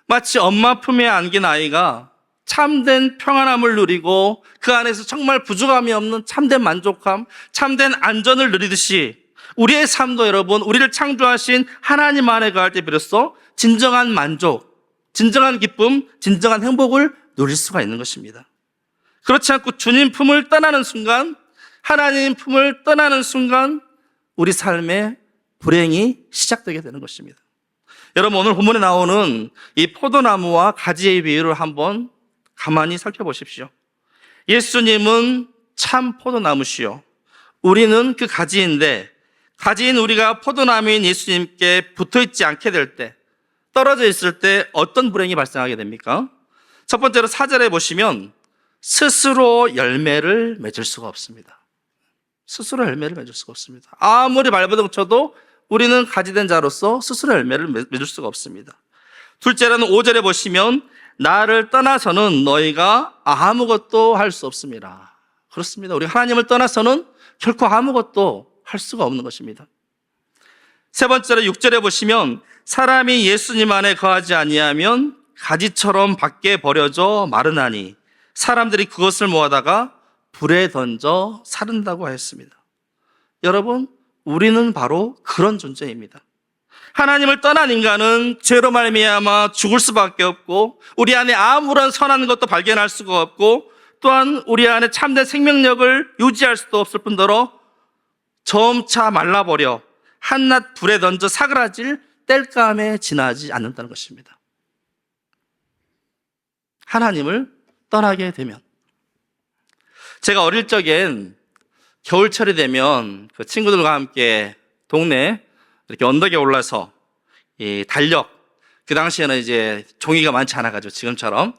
마치 엄마 품에 안긴 아이가 참된 평안함을 누리고 그 안에서 정말 부족함이 없는 참된 만족함, 참된 안전을 누리듯이 우리의 삶도 여러분, 우리를 창조하신 하나님 안에 거할 때 비로소 진정한 만족, 진정한 기쁨, 진정한 행복을 누릴 수가 있는 것입니다. 그렇지 않고 주님 품을 떠나는 순간, 하나님 품을 떠나는 순간 우리 삶의 불행이 시작되게 되는 것입니다. 여러분, 오늘 본문에 나오는 이 포도나무와 가지의 비유를 한번 가만히 살펴보십시오. 예수님은 참 포도나무시요, 우리는 그 가지인데, 가지인 우리가 포도나무인 예수님께 붙어있지 않게 될 때, 떨어져 있을 때 어떤 불행이 발생하게 됩니까? 첫 번째로 4절에 보시면 스스로 열매를 맺을 수가 없습니다. 스스로 열매를 맺을 수가 없습니다. 아무리 발버둥 쳐도 우리는 가지된 자로서 스스로 열매를 맺을 수가 없습니다. 둘째로는 5절에 보시면 나를 떠나서는 너희가 아무것도 할 수 없습니다. 그렇습니다. 우리가 하나님을 떠나서는 결코 아무것도 할 수가 없는 것입니다. 세 번째로 6절에 보시면 사람이 예수님 안에 거하지 아니하면 가지처럼 밖에 버려져 마르나니 사람들이 그것을 모아다가 불에 던져 사른다고 하였습니다. 여러분, 우리는 바로 그런 존재입니다. 하나님을 떠난 인간은 죄로 말미암아 죽을 수밖에 없고 우리 안에 아무런 선한 것도 발견할 수가 없고 또한 우리 안에 참된 생명력을 유지할 수도 없을 뿐더러 점차 말라버려 한낱 불에 던져 사그라질 땔감에 지나지 않는다는 것입니다. 하나님을 떠나게 되면, 제가 어릴 적엔 겨울철이 되면 그 친구들과 함께 동네 이렇게 언덕에 올라서 이 달력, 그 당시에는 이제 종이가 많지 않아가지고 지금처럼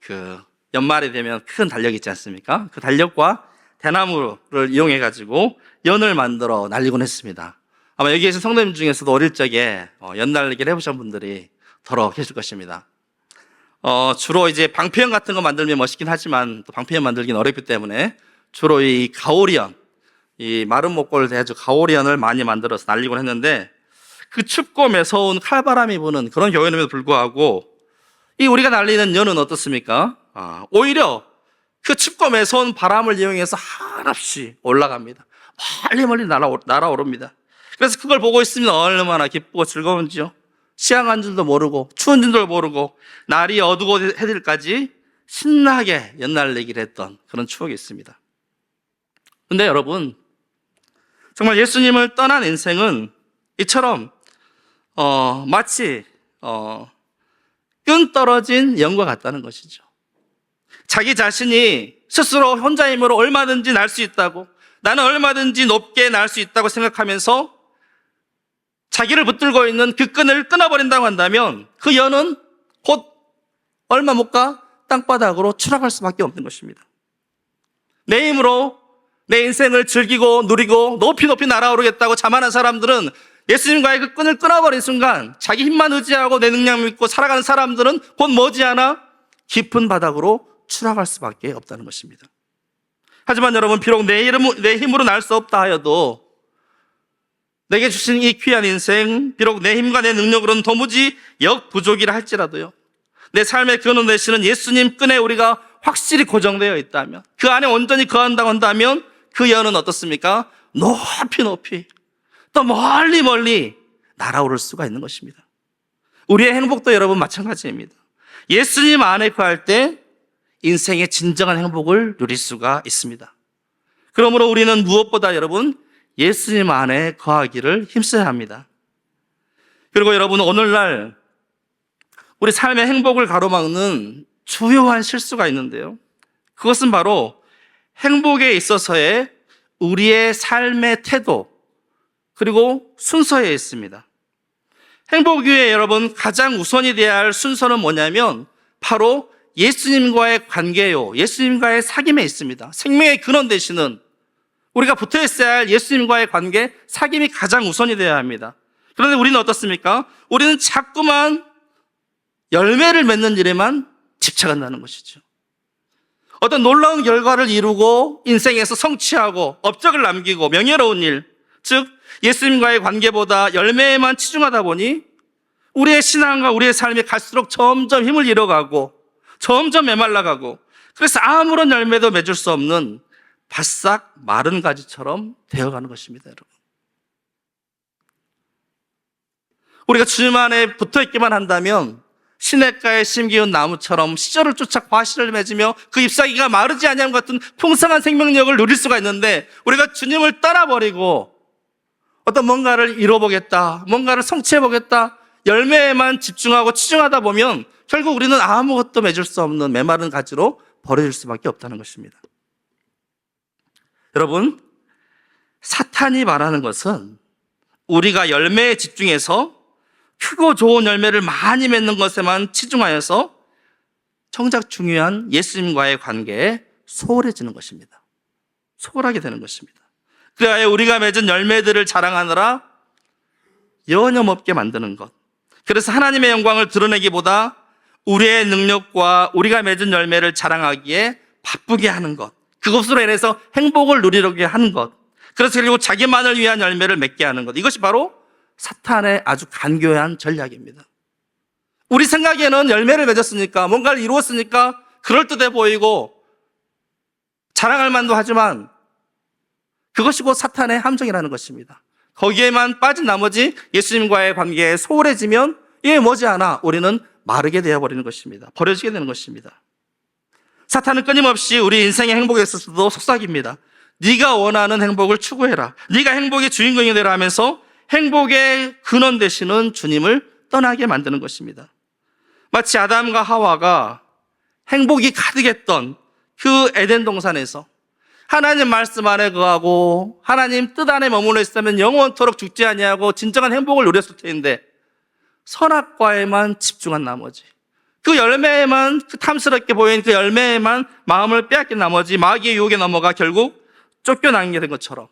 그 연말이 되면 큰 달력이 있지 않습니까? 그 달력과 대나무를 이용해가지고 연을 만들어 날리곤 했습니다. 아마 여기 계신 성도님 중에서도 어릴 적에 연 날리기를 해보신 분들이 더러 계실 것입니다. 주로 이제 방패연 같은 거 만들면 멋있긴 하지만 또 방패연 만들기는 어렵기 때문에 주로 이 가오리연, 이 마른 목골을 대주 가오리연을 많이 만들어서 날리곤 했는데, 그 춥고 매서운 칼바람이 부는 그런 교회임에도 불구하고 이 우리가 날리는 연은 어떻습니까? 오히려 그 춥고 매서운 바람을 이용해서 한없이 올라갑니다. 멀리 날아오릅니다. 그래서 그걸 보고 있으면 얼마나 기쁘고 즐거운지요. 시향한 줄도 모르고 추운 줄도 모르고 날이 어두고 해질까지 신나게 연날리기를 했던 그런 추억이 있습니다. 근데 여러분, 정말 예수님을 떠난 인생은 이처럼 마치 끈 떨어진 연과 같다는 것이죠. 자기 자신이 스스로 혼자 힘으로 얼마든지 날 수 있다고, 나는 얼마든지 높게 날 수 있다고 생각하면서 자기를 붙들고 있는 그 끈을 끊어버린다고 한다면 그 연은 곧 얼마 못 가 땅바닥으로 추락할 수밖에 없는 것입니다. 내 힘으로 내 인생을 즐기고 누리고 높이 날아오르겠다고 자만한 사람들은 예수님과의 그 끈을 끊어버린 순간 자기 힘만 의지하고 내 능력 믿고 살아가는 사람들은 곧 머지않아 깊은 바닥으로 추락할 수밖에 없다는 것입니다. 하지만 여러분, 비록 내 힘으로 날 수 없다 하여도 내게 주신 이 귀한 인생, 비록 내 힘과 내 능력으로는 도무지 역부족이라 할지라도요, 내 삶의 근원 되시는 예수님 끈에 우리가 확실히 고정되어 있다면, 그 안에 온전히 거한다고 한다면 그 연은 어떻습니까? 높이 또 멀리 날아오를 수가 있는 것입니다. 우리의 행복도 여러분 마찬가지입니다. 예수님 안에 거할 때 인생의 진정한 행복을 누릴 수가 있습니다. 그러므로 우리는 무엇보다 여러분 예수님 안에 거하기를 힘써야 합니다. 그리고 여러분, 오늘날 우리 삶의 행복을 가로막는 주요한 실수가 있는데요, 그것은 바로 행복에 있어서의 우리의 삶의 태도 그리고 순서에 있습니다. 행복 위에 여러분 가장 우선이 되어야 할 순서는 뭐냐면 바로 예수님과의 관계요, 예수님과의 사귐에 있습니다. 생명의 근원 되시는 우리가 붙어 있어야 할 예수님과의 관계, 사귐이 가장 우선이 되어야 합니다. 그런데 우리는 어떻습니까? 우리는 자꾸만 열매를 맺는 일에만 집착한다는 것이죠. 어떤 놀라운 결과를 이루고 인생에서 성취하고 업적을 남기고 명예로운 일, 즉 예수님과의 관계보다 열매에만 치중하다 보니 우리의 신앙과 우리의 삶이 갈수록 점점 힘을 잃어가고 점점 메말라가고, 그래서 아무런 열매도 맺을 수 없는 바싹 마른 가지처럼 되어가는 것입니다, 여러분. 우리가 주님 안에 붙어있기만 한다면 시냇가에 심기운 나무처럼 시절을 쫓아 과실을 맺으며 그 잎사귀가 마르지 아니함 같은 풍성한 생명력을 누릴 수가 있는데, 우리가 주님을 떠나버리고 어떤 뭔가를 이뤄보겠다, 뭔가를 성취해보겠다, 열매에만 집중하고 치중하다 보면 결국 우리는 아무것도 맺을 수 없는 메마른 가지로 버려질 수밖에 없다는 것입니다. 여러분, 사탄이 말하는 것은 우리가 열매에 집중해서 크고 좋은 열매를 많이 맺는 것에만 치중하여서 정작 중요한 예수님과의 관계에 소홀해지는 것입니다. 소홀하게 되는 것입니다. 그래야 우리가 맺은 열매들을 자랑하느라 여념없게 만드는 것, 그래서 하나님의 영광을 드러내기보다 우리의 능력과 우리가 맺은 열매를 자랑하기에 바쁘게 하는 것, 그것으로 인해서 행복을 누리려고 하는 것, 그래서 그리고 자기만을 위한 열매를 맺게 하는 것, 이것이 바로 사탄의 아주 간교한 전략입니다. 우리 생각에는 열매를 맺었으니까, 뭔가를 이루었으니까 그럴듯해 보이고 자랑할 만도 하지만 그것이 곧 사탄의 함정이라는 것입니다. 거기에만 빠진 나머지 예수님과의 관계에 소홀해지면 이게 머지않아 우리는 마르게 되어버리는 것입니다. 버려지게 되는 것입니다. 사탄은 끊임없이 우리 인생의 행복에 있어서도 속삭입니다. 네가 원하는 행복을 추구해라, 네가 행복의 주인공이 되라 하면서 행복의 근원 되시는 주님을 떠나게 만드는 것입니다. 마치 아담과 하와가 행복이 가득했던 그 에덴 동산에서 하나님 말씀 안에 거하고 하나님 뜻 안에 머물러 있으면 영원토록 죽지 아니하고 진정한 행복을 누렸을 텐데, 선악과에만 집중한 나머지, 그 열매에만, 그 탐스럽게 보이는 그 열매에만 마음을 빼앗긴 나머지 마귀의 유혹에 넘어가 결국 쫓겨나게 된 것처럼,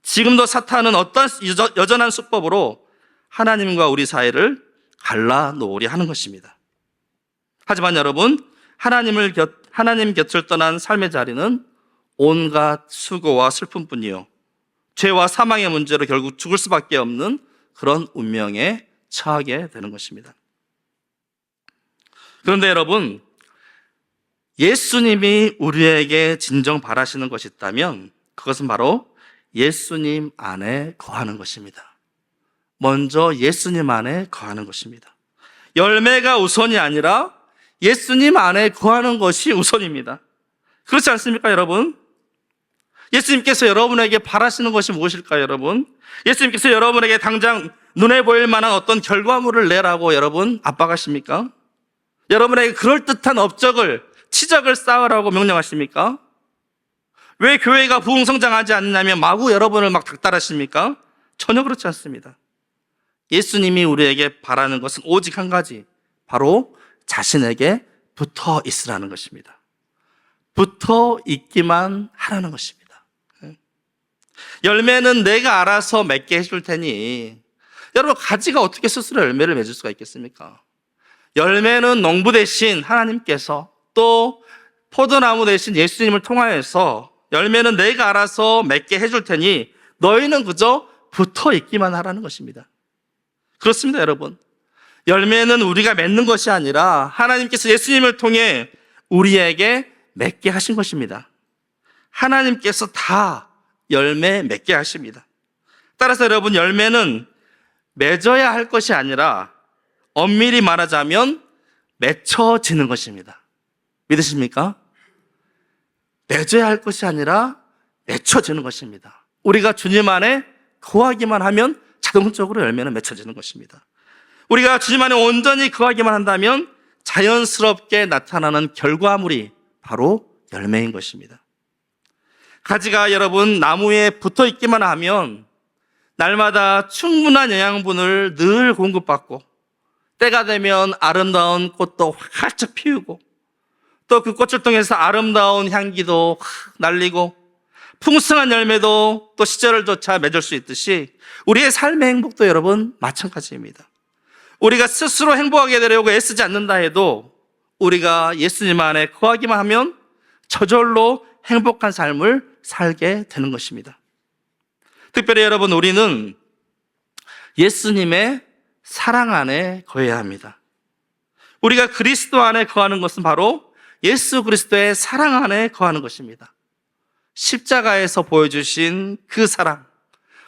지금도 사탄은 어떤 여전한 수법으로 하나님과 우리 사이를 갈라놓으려 하는 것입니다. 하지만 여러분, 하나님 곁을 떠난 삶의 자리는 온갖 수고와 슬픔뿐이요, 죄와 사망의 문제로 결국 죽을 수밖에 없는 그런 운명에 처하게 되는 것입니다. 그런데 여러분, 예수님이 우리에게 진정 바라시는 것이 있다면 그것은 바로 예수님 안에 거하는 것입니다. 먼저 예수님 안에 거하는 것입니다. 열매가 우선이 아니라 예수님 안에 거하는 것이 우선입니다. 그렇지 않습니까, 여러분? 예수님께서 여러분에게 바라시는 것이 무엇일까요, 여러분? 예수님께서 여러분에게 당장 눈에 보일 만한 어떤 결과물을 내라고 여러분 압박하십니까? 여러분에게 그럴듯한 업적을, 치적을 쌓으라고 명령하십니까? 왜 교회가 부흥성장하지 않느냐면 마구 여러분을 막 닥달하십니까? 전혀 그렇지 않습니다. 예수님이 우리에게 바라는 것은 오직 한 가지, 바로 자신에게 붙어 있으라는 것입니다. 붙어 있기만 하라는 것입니다. 열매는 내가 알아서 맺게 해줄 테니, 여러분, 가지가 어떻게 스스로 열매를 맺을 수가 있겠습니까? 열매는 농부 대신 하나님께서, 또 포도나무 대신 예수님을 통하여서 열매는 내가 알아서 맺게 해줄 테니 너희는 그저 붙어 있기만 하라는 것입니다. 그렇습니다, 여러분. 열매는 우리가 맺는 것이 아니라 하나님께서 예수님을 통해 우리에게 맺게 하신 것입니다. 하나님께서 다 열매 맺게 하십니다. 따라서 여러분, 열매는 맺어야 할 것이 아니라 엄밀히 말하자면 맺혀지는 것입니다. 믿으십니까? 맺어야 할 것이 아니라 맺혀지는 것입니다. 우리가 주님 안에 거하기만 하면 자동적으로 열매는 맺혀지는 것입니다. 우리가 주님 안에 온전히 거하기만 한다면 자연스럽게 나타나는 결과물이 바로 열매인 것입니다. 가지가 여러분 나무에 붙어 있기만 하면 날마다 충분한 영양분을 늘 공급받고 때가 되면 아름다운 꽃도 활짝 피우고 또 그 꽃을 통해서 아름다운 향기도 날리고 풍성한 열매도 또 시절을 쫓아 맺을 수 있듯이 우리의 삶의 행복도 여러분 마찬가지입니다. 우리가 스스로 행복하게 되려고 애쓰지 않는다 해도 우리가 예수님 안에 거하기만 하면 저절로 행복한 삶을 살게 되는 것입니다. 특별히 여러분, 우리는 예수님의 사랑 안에 거해야 합니다. 우리가 그리스도 안에 거하는 것은 바로 예수 그리스도의 사랑 안에 거하는 것입니다. 십자가에서 보여주신 그 사랑,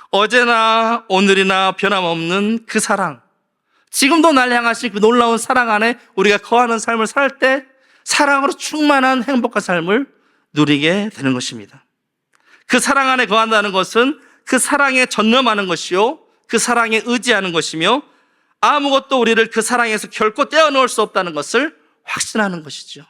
어제나 오늘이나 변함없는 그 사랑, 지금도 날 향하신 그 놀라운 사랑 안에 우리가 거하는 삶을 살 때 사랑으로 충만한 행복한 삶을 누리게 되는 것입니다. 그 사랑 안에 거한다는 것은 그 사랑에 전념하는 것이요, 그 사랑에 의지하는 것이며 아무것도 우리를 그 사랑에서 결코 떼어놓을 수 없다는 것을 확신하는 것이죠.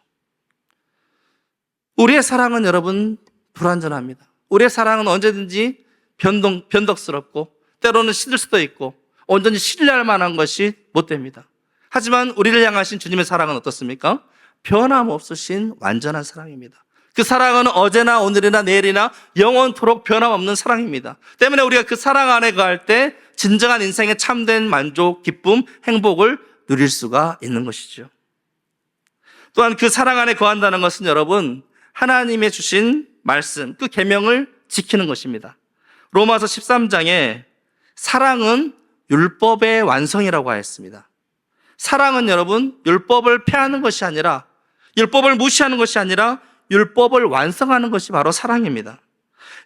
우리의 사랑은 여러분 불완전합니다. 우리의 사랑은 언제든지 변덕스럽고 때로는 시들 수도 있고 온전히 신뢰할 만한 것이 못 됩니다. 하지만 우리를 향하신 주님의 사랑은 어떻습니까? 변함없으신 완전한 사랑입니다. 그 사랑은 어제나 오늘이나 내일이나 영원토록 변함없는 사랑입니다. 때문에 우리가 그 사랑 안에 거할 때 진정한 인생의 참된 만족, 기쁨, 행복을 누릴 수가 있는 것이죠. 또한 그 사랑 안에 거한다는 것은 여러분 하나님의 주신 말씀, 그 계명을 지키는 것입니다. 로마서 13장에 사랑은 율법의 완성이라고 하였습니다. 사랑은 여러분 율법을 폐하는 것이 아니라, 율법을 무시하는 것이 아니라 율법을 완성하는 것이 바로 사랑입니다.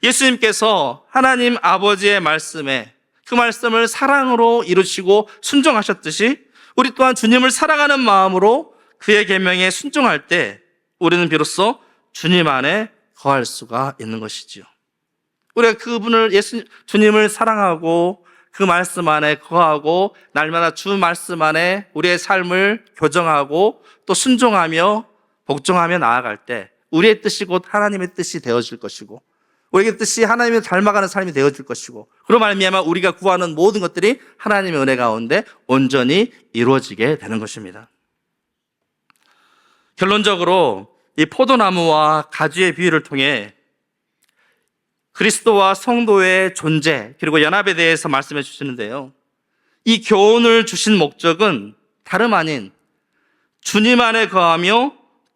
예수님께서 하나님 아버지의 말씀에 그 말씀을 사랑으로 이루시고 순종하셨듯이 우리 또한 주님을 사랑하는 마음으로 그의 계명에 순종할 때 우리는 비로소 주님 안에 거할 수가 있는 것이지요. 우리가 그분을 주님을 사랑하고 그 말씀 안에 거하고 날마다 주 말씀 안에 우리의 삶을 교정하고 또 순종하며 복종하며 나아갈 때 우리의 뜻이 곧 하나님의 뜻이 되어질 것이고 우리의 뜻이 하나님을 닮아가는 삶이 되어질 것이고 그로 말미암아 우리가 구하는 모든 것들이 하나님의 은혜 가운데 온전히 이루어지게 되는 것입니다. 결론적으로 이 포도나무와 가지의 비유를 통해 그리스도와 성도의 존재 그리고 연합에 대해서 말씀해 주시는데요. 이 교훈을 주신 목적은 다름 아닌 주님 안에 거하며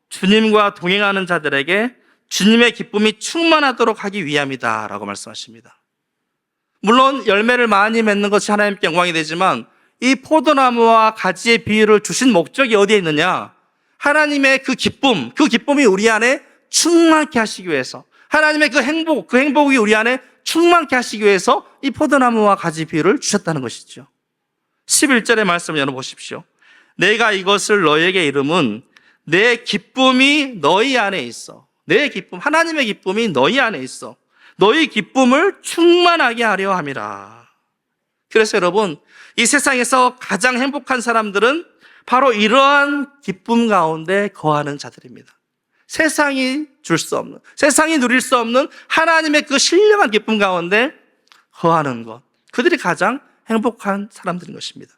주님과 동행하는 자들에게 주님의 기쁨이 충만하도록 하기 위함이다라고 말씀하십니다. 물론 열매를 많이 맺는 것이 하나님께 영광이 되지만 이 포도나무와 가지의 비유를 주신 목적이 어디에 있느냐? 하나님의 그 기쁨이 우리 안에 충만케 하시기 위해서, 하나님의 그 행복이 우리 안에 충만케 하시기 위해서 이 포도나무와 가지 비유를 주셨다는 것이죠. 11절의 말씀을 열어보십시오. 내가 이것을 너에게 이름은 내 기쁨이 너희 안에 있어. 내 기쁨, 하나님의 기쁨이 너희 안에 있어. 너희 기쁨을 충만하게 하려 함이라. 그래서 여러분, 이 세상에서 가장 행복한 사람들은 바로 이러한 기쁨 가운데 거하는 자들입니다. 세상이 줄 수 없는, 세상이 누릴 수 없는 하나님의 그 신령한 기쁨 가운데 거하는 것, 그들이 가장 행복한 사람들인 것입니다.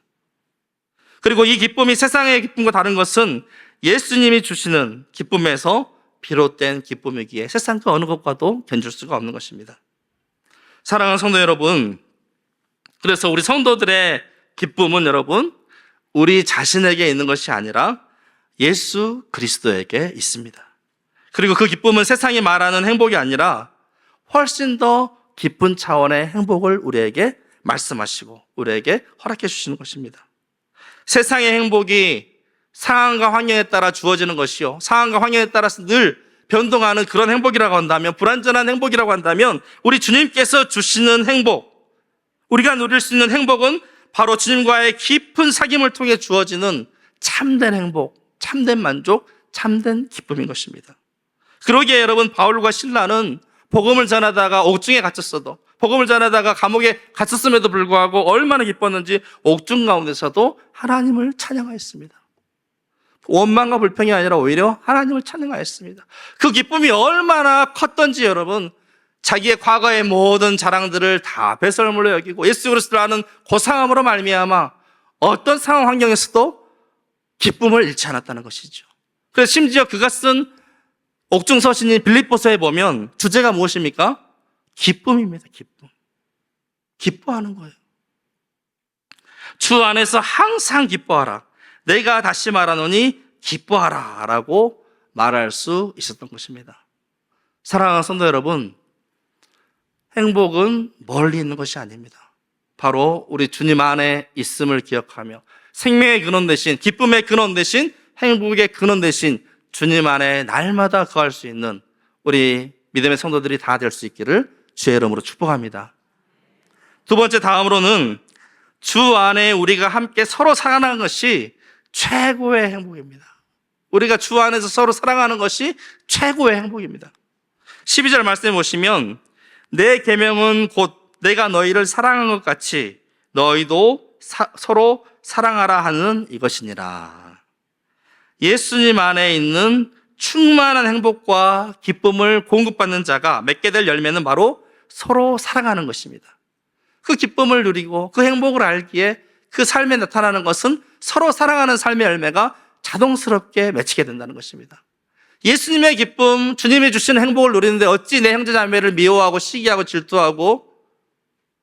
그리고 이 기쁨이 세상의 기쁨과 다른 것은 예수님이 주시는 기쁨에서 비롯된 기쁨이기에 세상 그 어느 것과도 견줄 수가 없는 것입니다. 사랑하는 성도 여러분, 그래서 우리 성도들의 기쁨은 여러분, 우리 자신에게 있는 것이 아니라 예수 그리스도에게 있습니다. 그리고 그 기쁨은 세상이 말하는 행복이 아니라 훨씬 더 깊은 차원의 행복을 우리에게 말씀하시고 우리에게 허락해 주시는 것입니다. 세상의 행복이 상황과 환경에 따라 주어지는 것이요, 상황과 환경에 따라서 늘 변동하는 그런 행복이라고 한다면, 불완전한 행복이라고 한다면, 우리 주님께서 주시는 행복, 우리가 누릴 수 있는 행복은 바로 주님과의 깊은 사귐을 통해 주어지는 참된 행복, 참된 만족, 참된 기쁨인 것입니다. 그러기에 여러분, 바울과 실라는 복음을 전하다가 옥중에 갇혔어도, 복음을 전하다가 감옥에 갇혔음에도 불구하고 얼마나 기뻤는지 옥중 가운데서도 하나님을 찬양하였습니다. 원망과 불평이 아니라 오히려 하나님을 찬양하였습니다. 그 기쁨이 얼마나 컸던지 여러분, 자기의 과거의 모든 자랑들을 다 배설물로 여기고 예수 그리스도를 아는 고상함으로 말미암아 어떤 상황 환경에서도 기쁨을 잃지 않았다는 것이죠. 그래서 심지어 그가 쓴 옥중 서신인 빌립보서에 보면 주제가 무엇입니까? 기쁨입니다. 기쁨. 기뻐하는 거예요. 주 안에서 항상 기뻐하라. 내가 다시 말하노니 기뻐하라 라고 말할 수 있었던 것입니다. 사랑하는 성도 여러분, 행복은 멀리 있는 것이 아닙니다. 바로 우리 주님 안에 있음을 기억하며 생명의 근원 대신, 기쁨의 근원 대신, 행복의 근원 대신 주님 안에 날마다 거할 수 있는 우리 믿음의 성도들이 다 될 수 있기를 주의 이름으로 축복합니다. 두 번째, 다음으로는 주 안에 우리가 함께 서로 사랑하는 것이 최고의 행복입니다. 우리가 주 안에서 서로 사랑하는 것이 최고의 행복입니다. 12절 말씀해 보시면 내 계명은 곧 내가 너희를 사랑한 것 같이 너희도 서로 사랑하라 하는 이것이니라. 예수님 안에 있는 충만한 행복과 기쁨을 공급받는 자가 맺게 될 열매는 바로 서로 사랑하는 것입니다. 그 기쁨을 누리고 그 행복을 알기에 그 삶에 나타나는 것은 서로 사랑하는 삶의 열매가 자동스럽게 맺히게 된다는 것입니다. 예수님의 기쁨, 주님이 주시는 행복을 누리는데 어찌 내 형제자매를 미워하고 시기하고 질투하고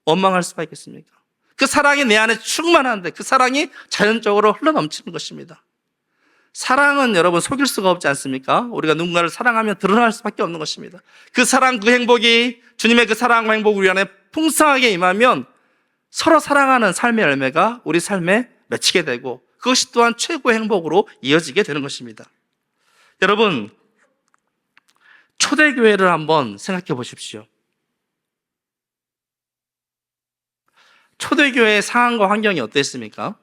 원망할 수가 있겠습니까? 그 사랑이 내 안에 충만한데 그 사랑이 자연적으로 흘러넘치는 것입니다. 사랑은 여러분 속일 수가 없지 않습니까? 우리가 누군가를 사랑하면 드러날 수밖에 없는 것입니다. 그 사랑, 그 행복이, 주님의 그 사랑과 행복이 우리 안에 풍성하게 임하면 서로 사랑하는 삶의 열매가 우리 삶에 맺히게 되고 그것이 또한 최고의 행복으로 이어지게 되는 것입니다. 여러분, 초대교회를 한번 생각해 보십시오. 초대교회의 상황과 환경이 어땠습니까?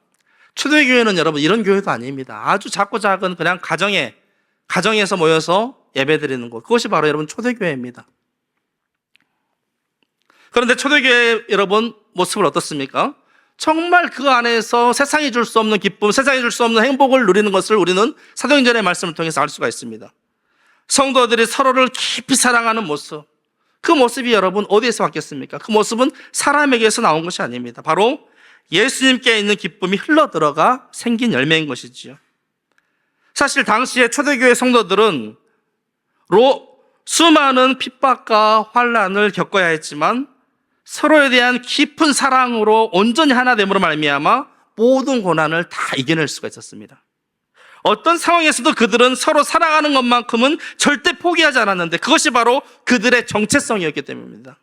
초대교회는 여러분 이런 교회도 아닙니다. 아주 작고 작은 그냥 가정에서 모여서 예배드리는 곳, 그것이 바로 여러분 초대교회입니다. 그런데 초대교회 여러분 모습을 어떻습니까? 정말 그 안에서 세상이 줄 수 없는 기쁨, 세상이 줄 수 없는 행복을 누리는 것을 우리는 사도행전의 말씀을 통해서 알 수가 있습니다. 성도들이 서로를 깊이 사랑하는 모습, 그 모습이 여러분 어디에서 왔겠습니까? 그 모습은 사람에게서 나온 것이 아닙니다. 바로 예수님께 있는 기쁨이 흘러들어가 생긴 열매인 것이지요. 사실 당시에 초대교회 성도들은 수많은 핍박과 환난을 겪어야 했지만 서로에 대한 깊은 사랑으로 온전히 하나됨으로 말미암아 모든 고난을 다 이겨낼 수가 있었습니다. 어떤 상황에서도 그들은 서로 사랑하는 것만큼은 절대 포기하지 않았는데 그것이 바로 그들의 정체성이었기 때문입니다.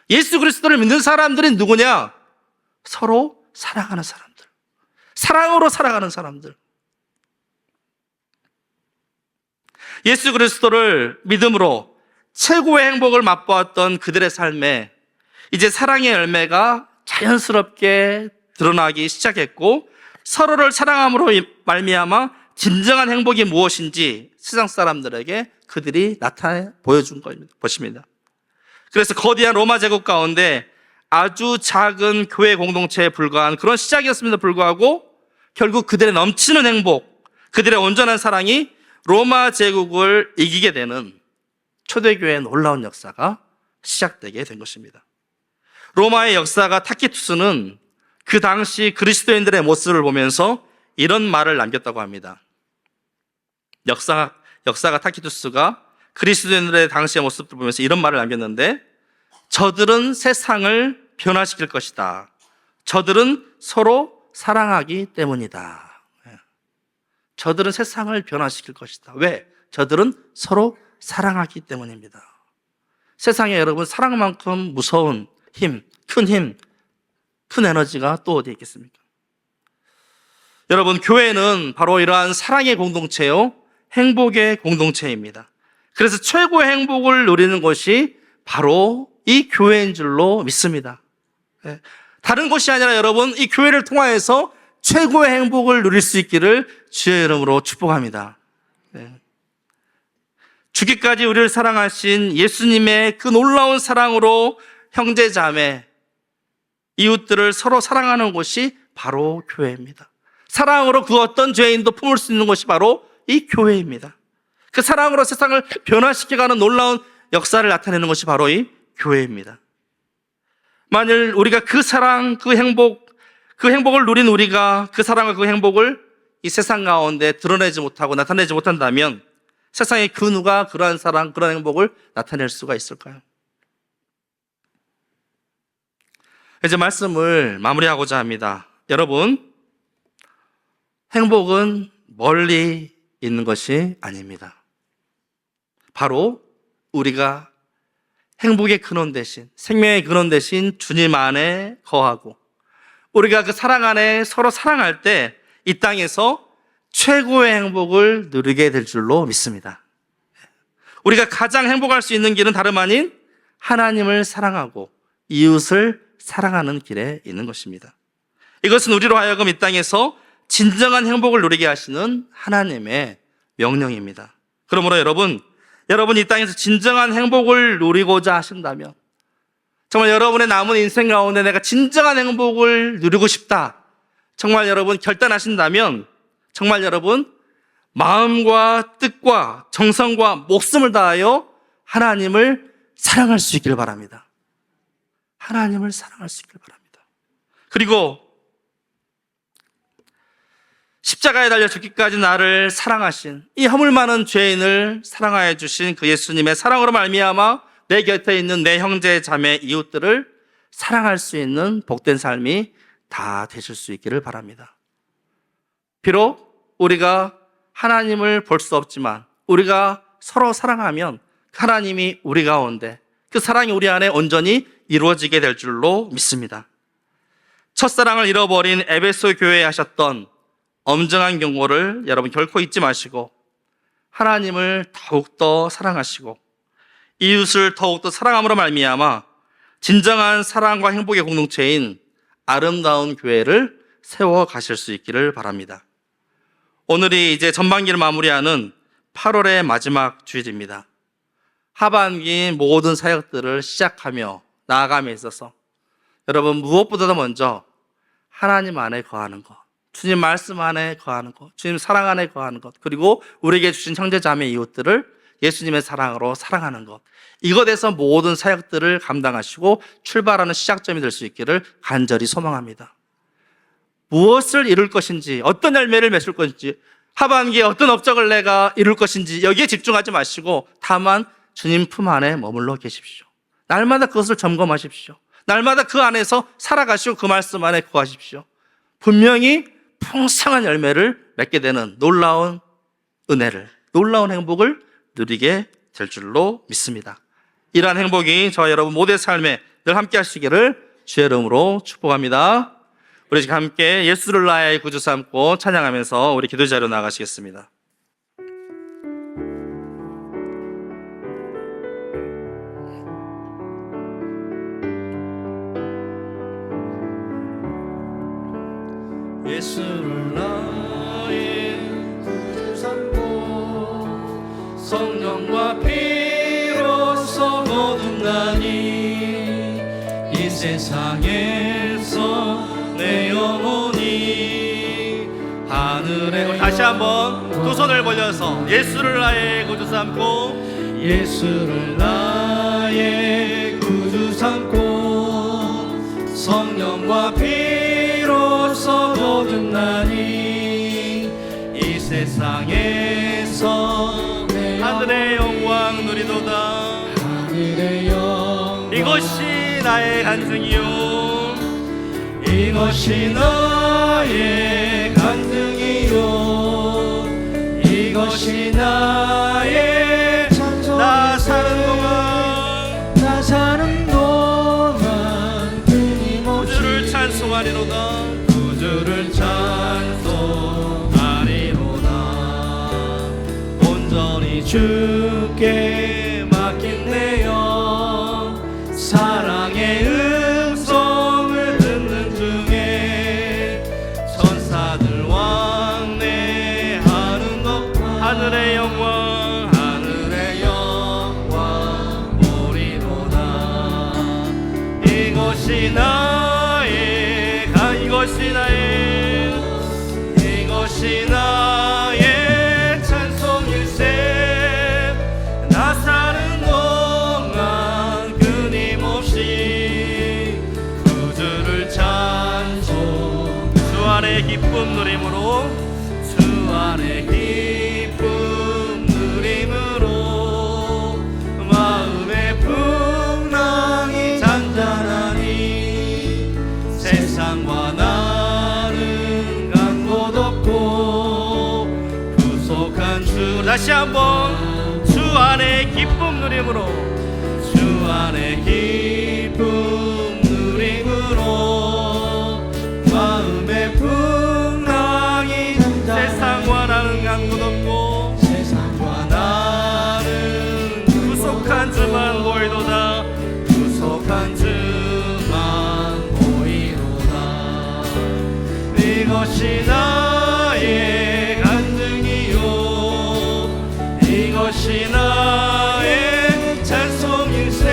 예수 그리스도를 믿는 사람들이 누구냐? 서로 사랑하는 사람들. 사랑으로 살아가는 사람들. 예수 그리스도를 믿음으로 최고의 행복을 맛보았던 그들의 삶에 이제 사랑의 열매가 자연스럽게 드러나기 시작했고, 서로를 사랑함으로 말미암아 진정한 행복이 무엇인지 세상 사람들에게 그들이 나타내 보여준 것입니다. 그래서 거대한 로마 제국 가운데 아주 작은 교회 공동체에 불과한 그런 시작이었음에도 불구하고 결국 그들의 넘치는 행복, 그들의 온전한 사랑이 로마 제국을 이기게 되는 초대교회의 놀라운 역사가 시작되게 된 것입니다. 로마의 역사가 타키투스는 그 당시 그리스도인들의 모습을 보면서 이런 말을 남겼다고 합니다. 역사가 타키투스가 그리스도인들의 당시의 모습을 보면서 이런 말을 남겼는데, 저들은 세상을 변화시킬 것이다. 저들은 서로 사랑하기 때문이다. 저들은 세상을 변화시킬 것이다. 왜? 저들은 서로 사랑하기 때문입니다. 세상에 여러분 사랑만큼 무서운 힘, 큰 에너지가 또 어디에 있겠습니까? 여러분, 교회는 바로 이러한 사랑의 공동체요, 행복의 공동체입니다. 그래서 최고의 행복을 누리는 것이 바로 이 교회인 줄로 믿습니다. 다른 곳이 아니라 여러분, 이 교회를 통하여서 최고의 행복을 누릴 수 있기를 주의 이름으로 축복합니다. 죽기까지 우리를 사랑하신 예수님의 그 놀라운 사랑으로 형제 자매, 이웃들을 서로 사랑하는 곳이 바로 교회입니다. 사랑으로 그 어떤 죄인도 품을 수 있는 것이 바로 이 교회입니다. 그 사랑으로 세상을 변화시켜가는 놀라운 역사를 나타내는 것이 바로 이 교회입니다. 만일 우리가 그 사랑, 그 행복을 누린 우리가 그 사랑과 그 행복을 이 세상 가운데 드러내지 못하고 나타내지 못한다면 세상에 그 누가 그러한 사랑, 그러한 행복을 나타낼 수가 있을까요? 이제 말씀을 마무리하고자 합니다. 여러분, 행복은 멀리 있는 것이 아닙니다. 바로 우리가 행복의 근원 대신, 생명의 근원 대신 주님 안에 거하고 우리가 그 사랑 안에 서로 사랑할 때 이 땅에서 최고의 행복을 누리게 될 줄로 믿습니다. 우리가 가장 행복할 수 있는 길은 다름 아닌 하나님을 사랑하고 이웃을 사랑하는 길에 있는 것입니다. 이것은 우리로 하여금 이 땅에서 진정한 행복을 누리게 하시는 하나님의 명령입니다. 그러므로 여러분 이 땅에서 진정한 행복을 누리고자 하신다면, 정말 여러분의 남은 인생 가운데 내가 진정한 행복을 누리고 싶다, 정말 여러분 결단하신다면, 정말 여러분 마음과 뜻과 정성과 목숨을 다하여 하나님을 사랑할 수 있기를 바랍니다. 하나님을 사랑할 수 있기를 바랍니다. 그리고 십자가에 달려 죽기까지 나를 사랑하신 이 허물 많은 죄인을 사랑하여 주신 그 예수님의 사랑으로 말미암아 내 곁에 있는 내 형제 자매 이웃들을 사랑할 수 있는 복된 삶이 다 되실 수 있기를 바랍니다. 비록 우리가 하나님을 볼 수 없지만 우리가 서로 사랑하면 하나님이 우리 가운데, 그 사랑이 우리 안에 온전히 이루어지게 될 줄로 믿습니다. 첫사랑을 잃어버린 에베소 교회에 하셨던 엄정한 경고를 여러분 결코 잊지 마시고 하나님을 더욱더 사랑하시고 이웃을 더욱더 사랑함으로 말미암아 진정한 사랑과 행복의 공동체인 아름다운 교회를 세워 가실 수 있기를 바랍니다. 오늘이 이제 전반기를 마무리하는 8월의 마지막 주일입니다. 하반기 모든 사역들을 시작하며 나아감에 있어서 여러분 무엇보다도 먼저 하나님 안에 거하는 것, 주님 말씀 안에 거하는 것, 주님 사랑 안에 거하는 것, 그리고 우리에게 주신 형제자매 이웃들을 예수님의 사랑으로 사랑하는 것, 이것에서 모든 사역들을 감당하시고 출발하는 시작점이 될 수 있기를 간절히 소망합니다. 무엇을 이룰 것인지, 어떤 열매를 맺을 것인지, 하반기에 어떤 업적을 내가 이룰 것인지 여기에 집중하지 마시고 다만 주님 품 안에 머물러 계십시오. 날마다 그것을 점검하십시오. 날마다 그 안에서 살아가시고 그 말씀 안에 거하십시오. 분명히 풍성한 열매를 맺게 되는 놀라운 은혜를, 놀라운 행복을 누리게 될 줄로 믿습니다. 이러한 행복이 저와 여러분 모두의 삶에 늘 함께 하시기를 주의 이름으로 축복합니다. 우리 지금 함께 예수를 나의 구주 삼고 찬양하면서 우리 기도 자리로 나가시겠습니다. 예수를 나의 구주 삼고 성령과 피로써 거듭나니 이 세상에서 내 영혼이 하늘에 다시 한번 두 손을 벌려서 예수를 나의 구주 삼고 예수를 나의 구주 삼고 성령과 피로써 거듭나니 이 세상에서 하늘의 영광 누리도다. 하늘의 영광 이것이 나의 간증이요 이것이 나의 간증이요 이것이 나의 찬송. 나 사는 동안 끊임없이 구주를 찬송하리로다. 구주를 찬송하리로다. 온전히 주께 맡긴 내 영 사랑의 음성을 듣는 중에 천사들 왕래하는 것 하늘의 영광 보리로다. 이것이 나의 이것이 나의 찬송일세. 나 사는 동안 끊임없이 구주를 찬송. 주 안에 기쁨 누림으로 주 안에 기쁨 누림으로 마음의 풍랑이 잔잔하니 세상과 나는 간 곳 없고 구속한 주. 다시 한번 주 안에 기쁨 누림으로 주 안에 기쁨 누림으로 마음의 풍랑이 세상과 나는 간 곳 없고 세상과 나는 구속한 주만 보이도다. 구속한 주만 보이도다. 이것이 나의 간증이요 이것이 나의 찬송일세.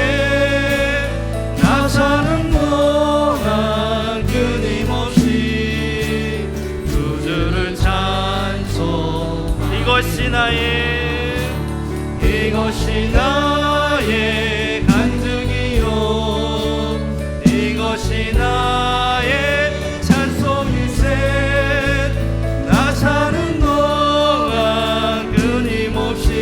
나 사는 동안 끊임없이 구주를 찬송. 이것이 나의 간증이요 이것이 나의 찬송일세. 나 사는 동안 끊임없이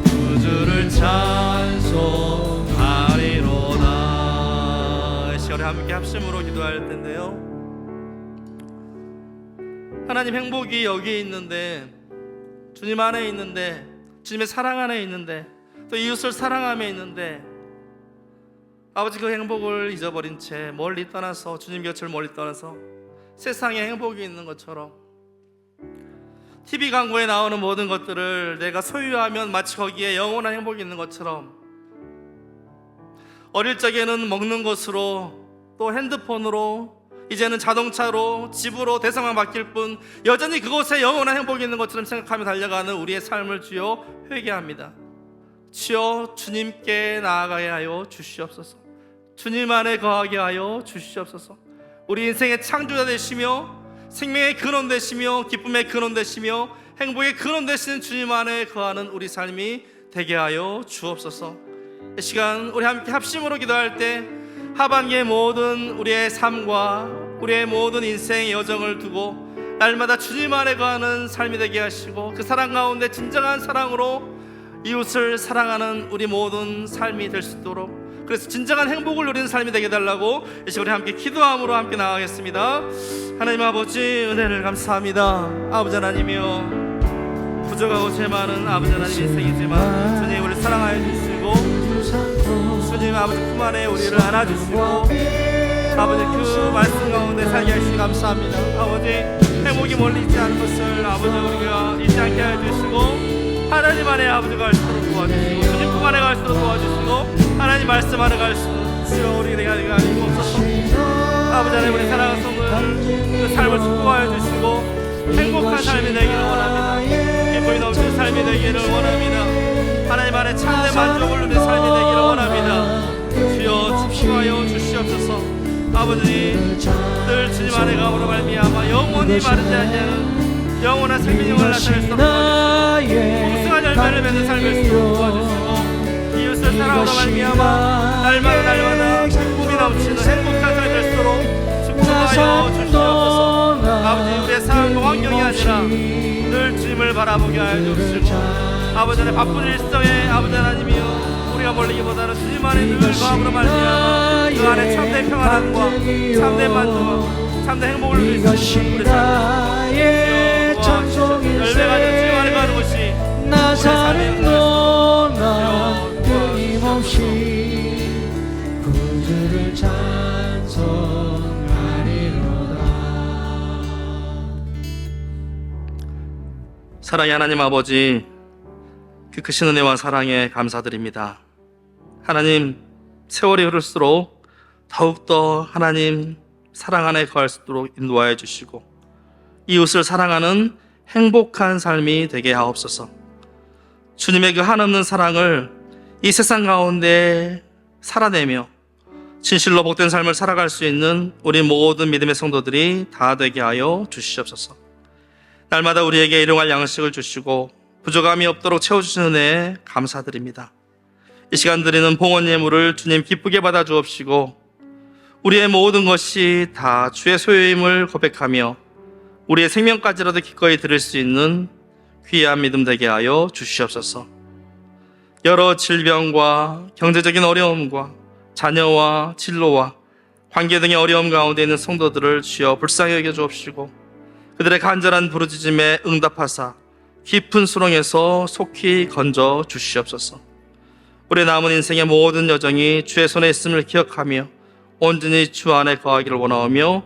구주를 찬송하리로다. 이 시간에 함께 합심으로 기도할 텐데요. 하나님, 행복이 여기에 있는데, 주님 안에 있는데, 주님의 사랑 안에 있는데, 또 이웃을 사랑함에 있는데, 아버지 그 행복을 잊어버린 채 멀리 떠나서 주님 곁을 멀리 떠나서 세상에 행복이 있는 것처럼 TV 광고에 나오는 모든 것들을 내가 소유하면 마치 거기에 영원한 행복이 있는 것처럼 어릴 적에는 먹는 것으로 또 핸드폰으로 이제는 자동차로 집으로 대상만 바뀔 뿐 여전히 그곳에 영원한 행복이 있는 것처럼 생각하며 달려가는 우리의 삶을 주여 회개합니다. 주여 주님께 나아가게 하여 주시옵소서. 주님 안에 거하게 하여 주시옵소서. 우리 인생의 창조자 되시며 생명의 근원 되시며 기쁨의 근원 되시며 행복의 근원 되시는 주님 안에 거하는 우리 삶이 되게 하여 주옵소서. 이 시간 우리 함께 합심으로 기도할 때 하반기의 모든 우리의 삶과 우리의 모든 인생의 여정을 두고 날마다 주님 안에 거하는 삶이 되게 하시고 그 사랑 가운데 진정한 사랑으로 이웃을 사랑하는 우리 모든 삶이 될 수 있도록, 그래서 진정한 행복을 누리는 삶이 되게 해달라고 이 시간 우리 함께 기도함으로 함께 나가겠습니다. 하나님 아버지, 은혜를 감사합니다. 아버지 하나님이여, 부족하고 죄 많은 아버지 하나님 인생이지만 주님 우리 사랑하여 주시고 주님 하나님 아버지 품 안에 우리를 안아주시고 아버지 그 말씀 가운데 살게 하시니 감사합니다. 아버지 행복이 멀리 있지 않은 것을 아버지 우리가 잊지 않게 해주시고 하나님 안에 아버지 갈수록 도와주시고 주님 품 안에 갈수록 도와주시고 하나님 말씀 안에 갈수록 주여 우리가 아니고 없어서 아버지 하나님 우리 사랑하는 성은 그 삶을 축복하여 주시고 행복한 삶이 되기를 원합니다. 기쁨이 넘치는 삶이 되기를 원합니다. 하나님 안에 참된 만족을 누리는 삶이 되기를 원합니다. 주여 축복하여 주시옵소서. 아버지 늘 주님 안에 감으로 말미암아 영원히 마르지 아니하는 영원한 생명을 나타낼 수 없도록 도와주시고 풍성한 열매를 맺는 삶을 수 있도록 도와주시고 이웃을 사랑으로 말미암아 날마다 기쁨이 넘치는 행복한 삶이 될 수 있도록 축복하여 주시옵소서. 아버지 우리의 삶과 환경이 아니라 늘 주님을 바라보게 하여 주시고 아버지 안에 바쁜 일상에 아버지 하나님이여 우리가 몰리기보다는 주님 안에 늘 거함으로 말미암아 그 안에 참된 평안함과 참된 만족과 참된 행복을 누릴 수 있는 우리 삶을 도와주시옵소서. 열매가 아니라 주님 안에 가는 것이 나 우리의 삶의 너나 끊임없이 구주를 찬송하리로다. 사랑의 하나님 아버지, 그 크신 은혜와 사랑에 감사드립니다. 하나님, 세월이 흐를수록 더욱더 하나님 사랑 안에 거할 수 있도록 인도하여 주시고 이웃을 사랑하는 행복한 삶이 되게 하옵소서. 주님의 그 한없는 사랑을 이 세상 가운데 살아내며 진실로 복된 삶을 살아갈 수 있는 우리 모든 믿음의 성도들이 다 되게 하여 주시옵소서. 날마다 우리에게 일용할 양식을 주시고 부족함이 없도록 채워주시는 은혜에 감사드립니다. 이 시간 드리는 봉헌 예물을 주님 기쁘게 받아 주옵시고 우리의 모든 것이 다 주의 소유임을 고백하며 우리의 생명까지라도 기꺼이 드릴 수 있는 귀한 믿음 되게 하여 주시옵소서. 여러 질병과 경제적인 어려움과 자녀와 진로와 관계 등의 어려움 가운데 있는 성도들을 주여 불쌍히 여겨 주옵시고 그들의 간절한 부르짖음에 응답하사 깊은 수렁에서 속히 건져 주시옵소서. 우리 남은 인생의 모든 여정이 주의 손에 있음을 기억하며 온전히 주 안에 거하기를 원하오며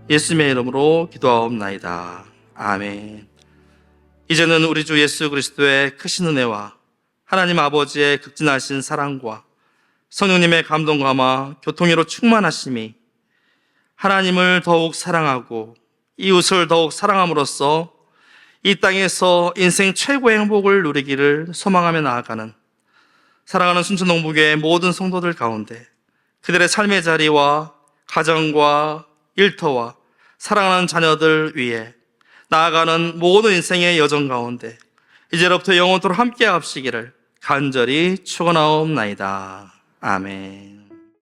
예수님의 이름으로 기도하옵나이다. 아멘. 이제는 우리 주 예수 그리스도의 크신 은혜와 하나님 아버지의 극진하신 사랑과 성령님의 감동감화 교통으로 충만하심이 하나님을 더욱 사랑하고 이웃을 더욱 사랑함으로써 이 땅에서 인생 최고의 행복을 누리기를 소망하며 나아가는 사랑하는 순천농부교의 모든 성도들 가운데 그들의 삶의 자리와 가정과 일터와 사랑하는 자녀들 위해 나아가는 모든 인생의 여정 가운데 이제로부터 영원토록 함께 하시기를 간절히 축원하옵나이다. 아멘.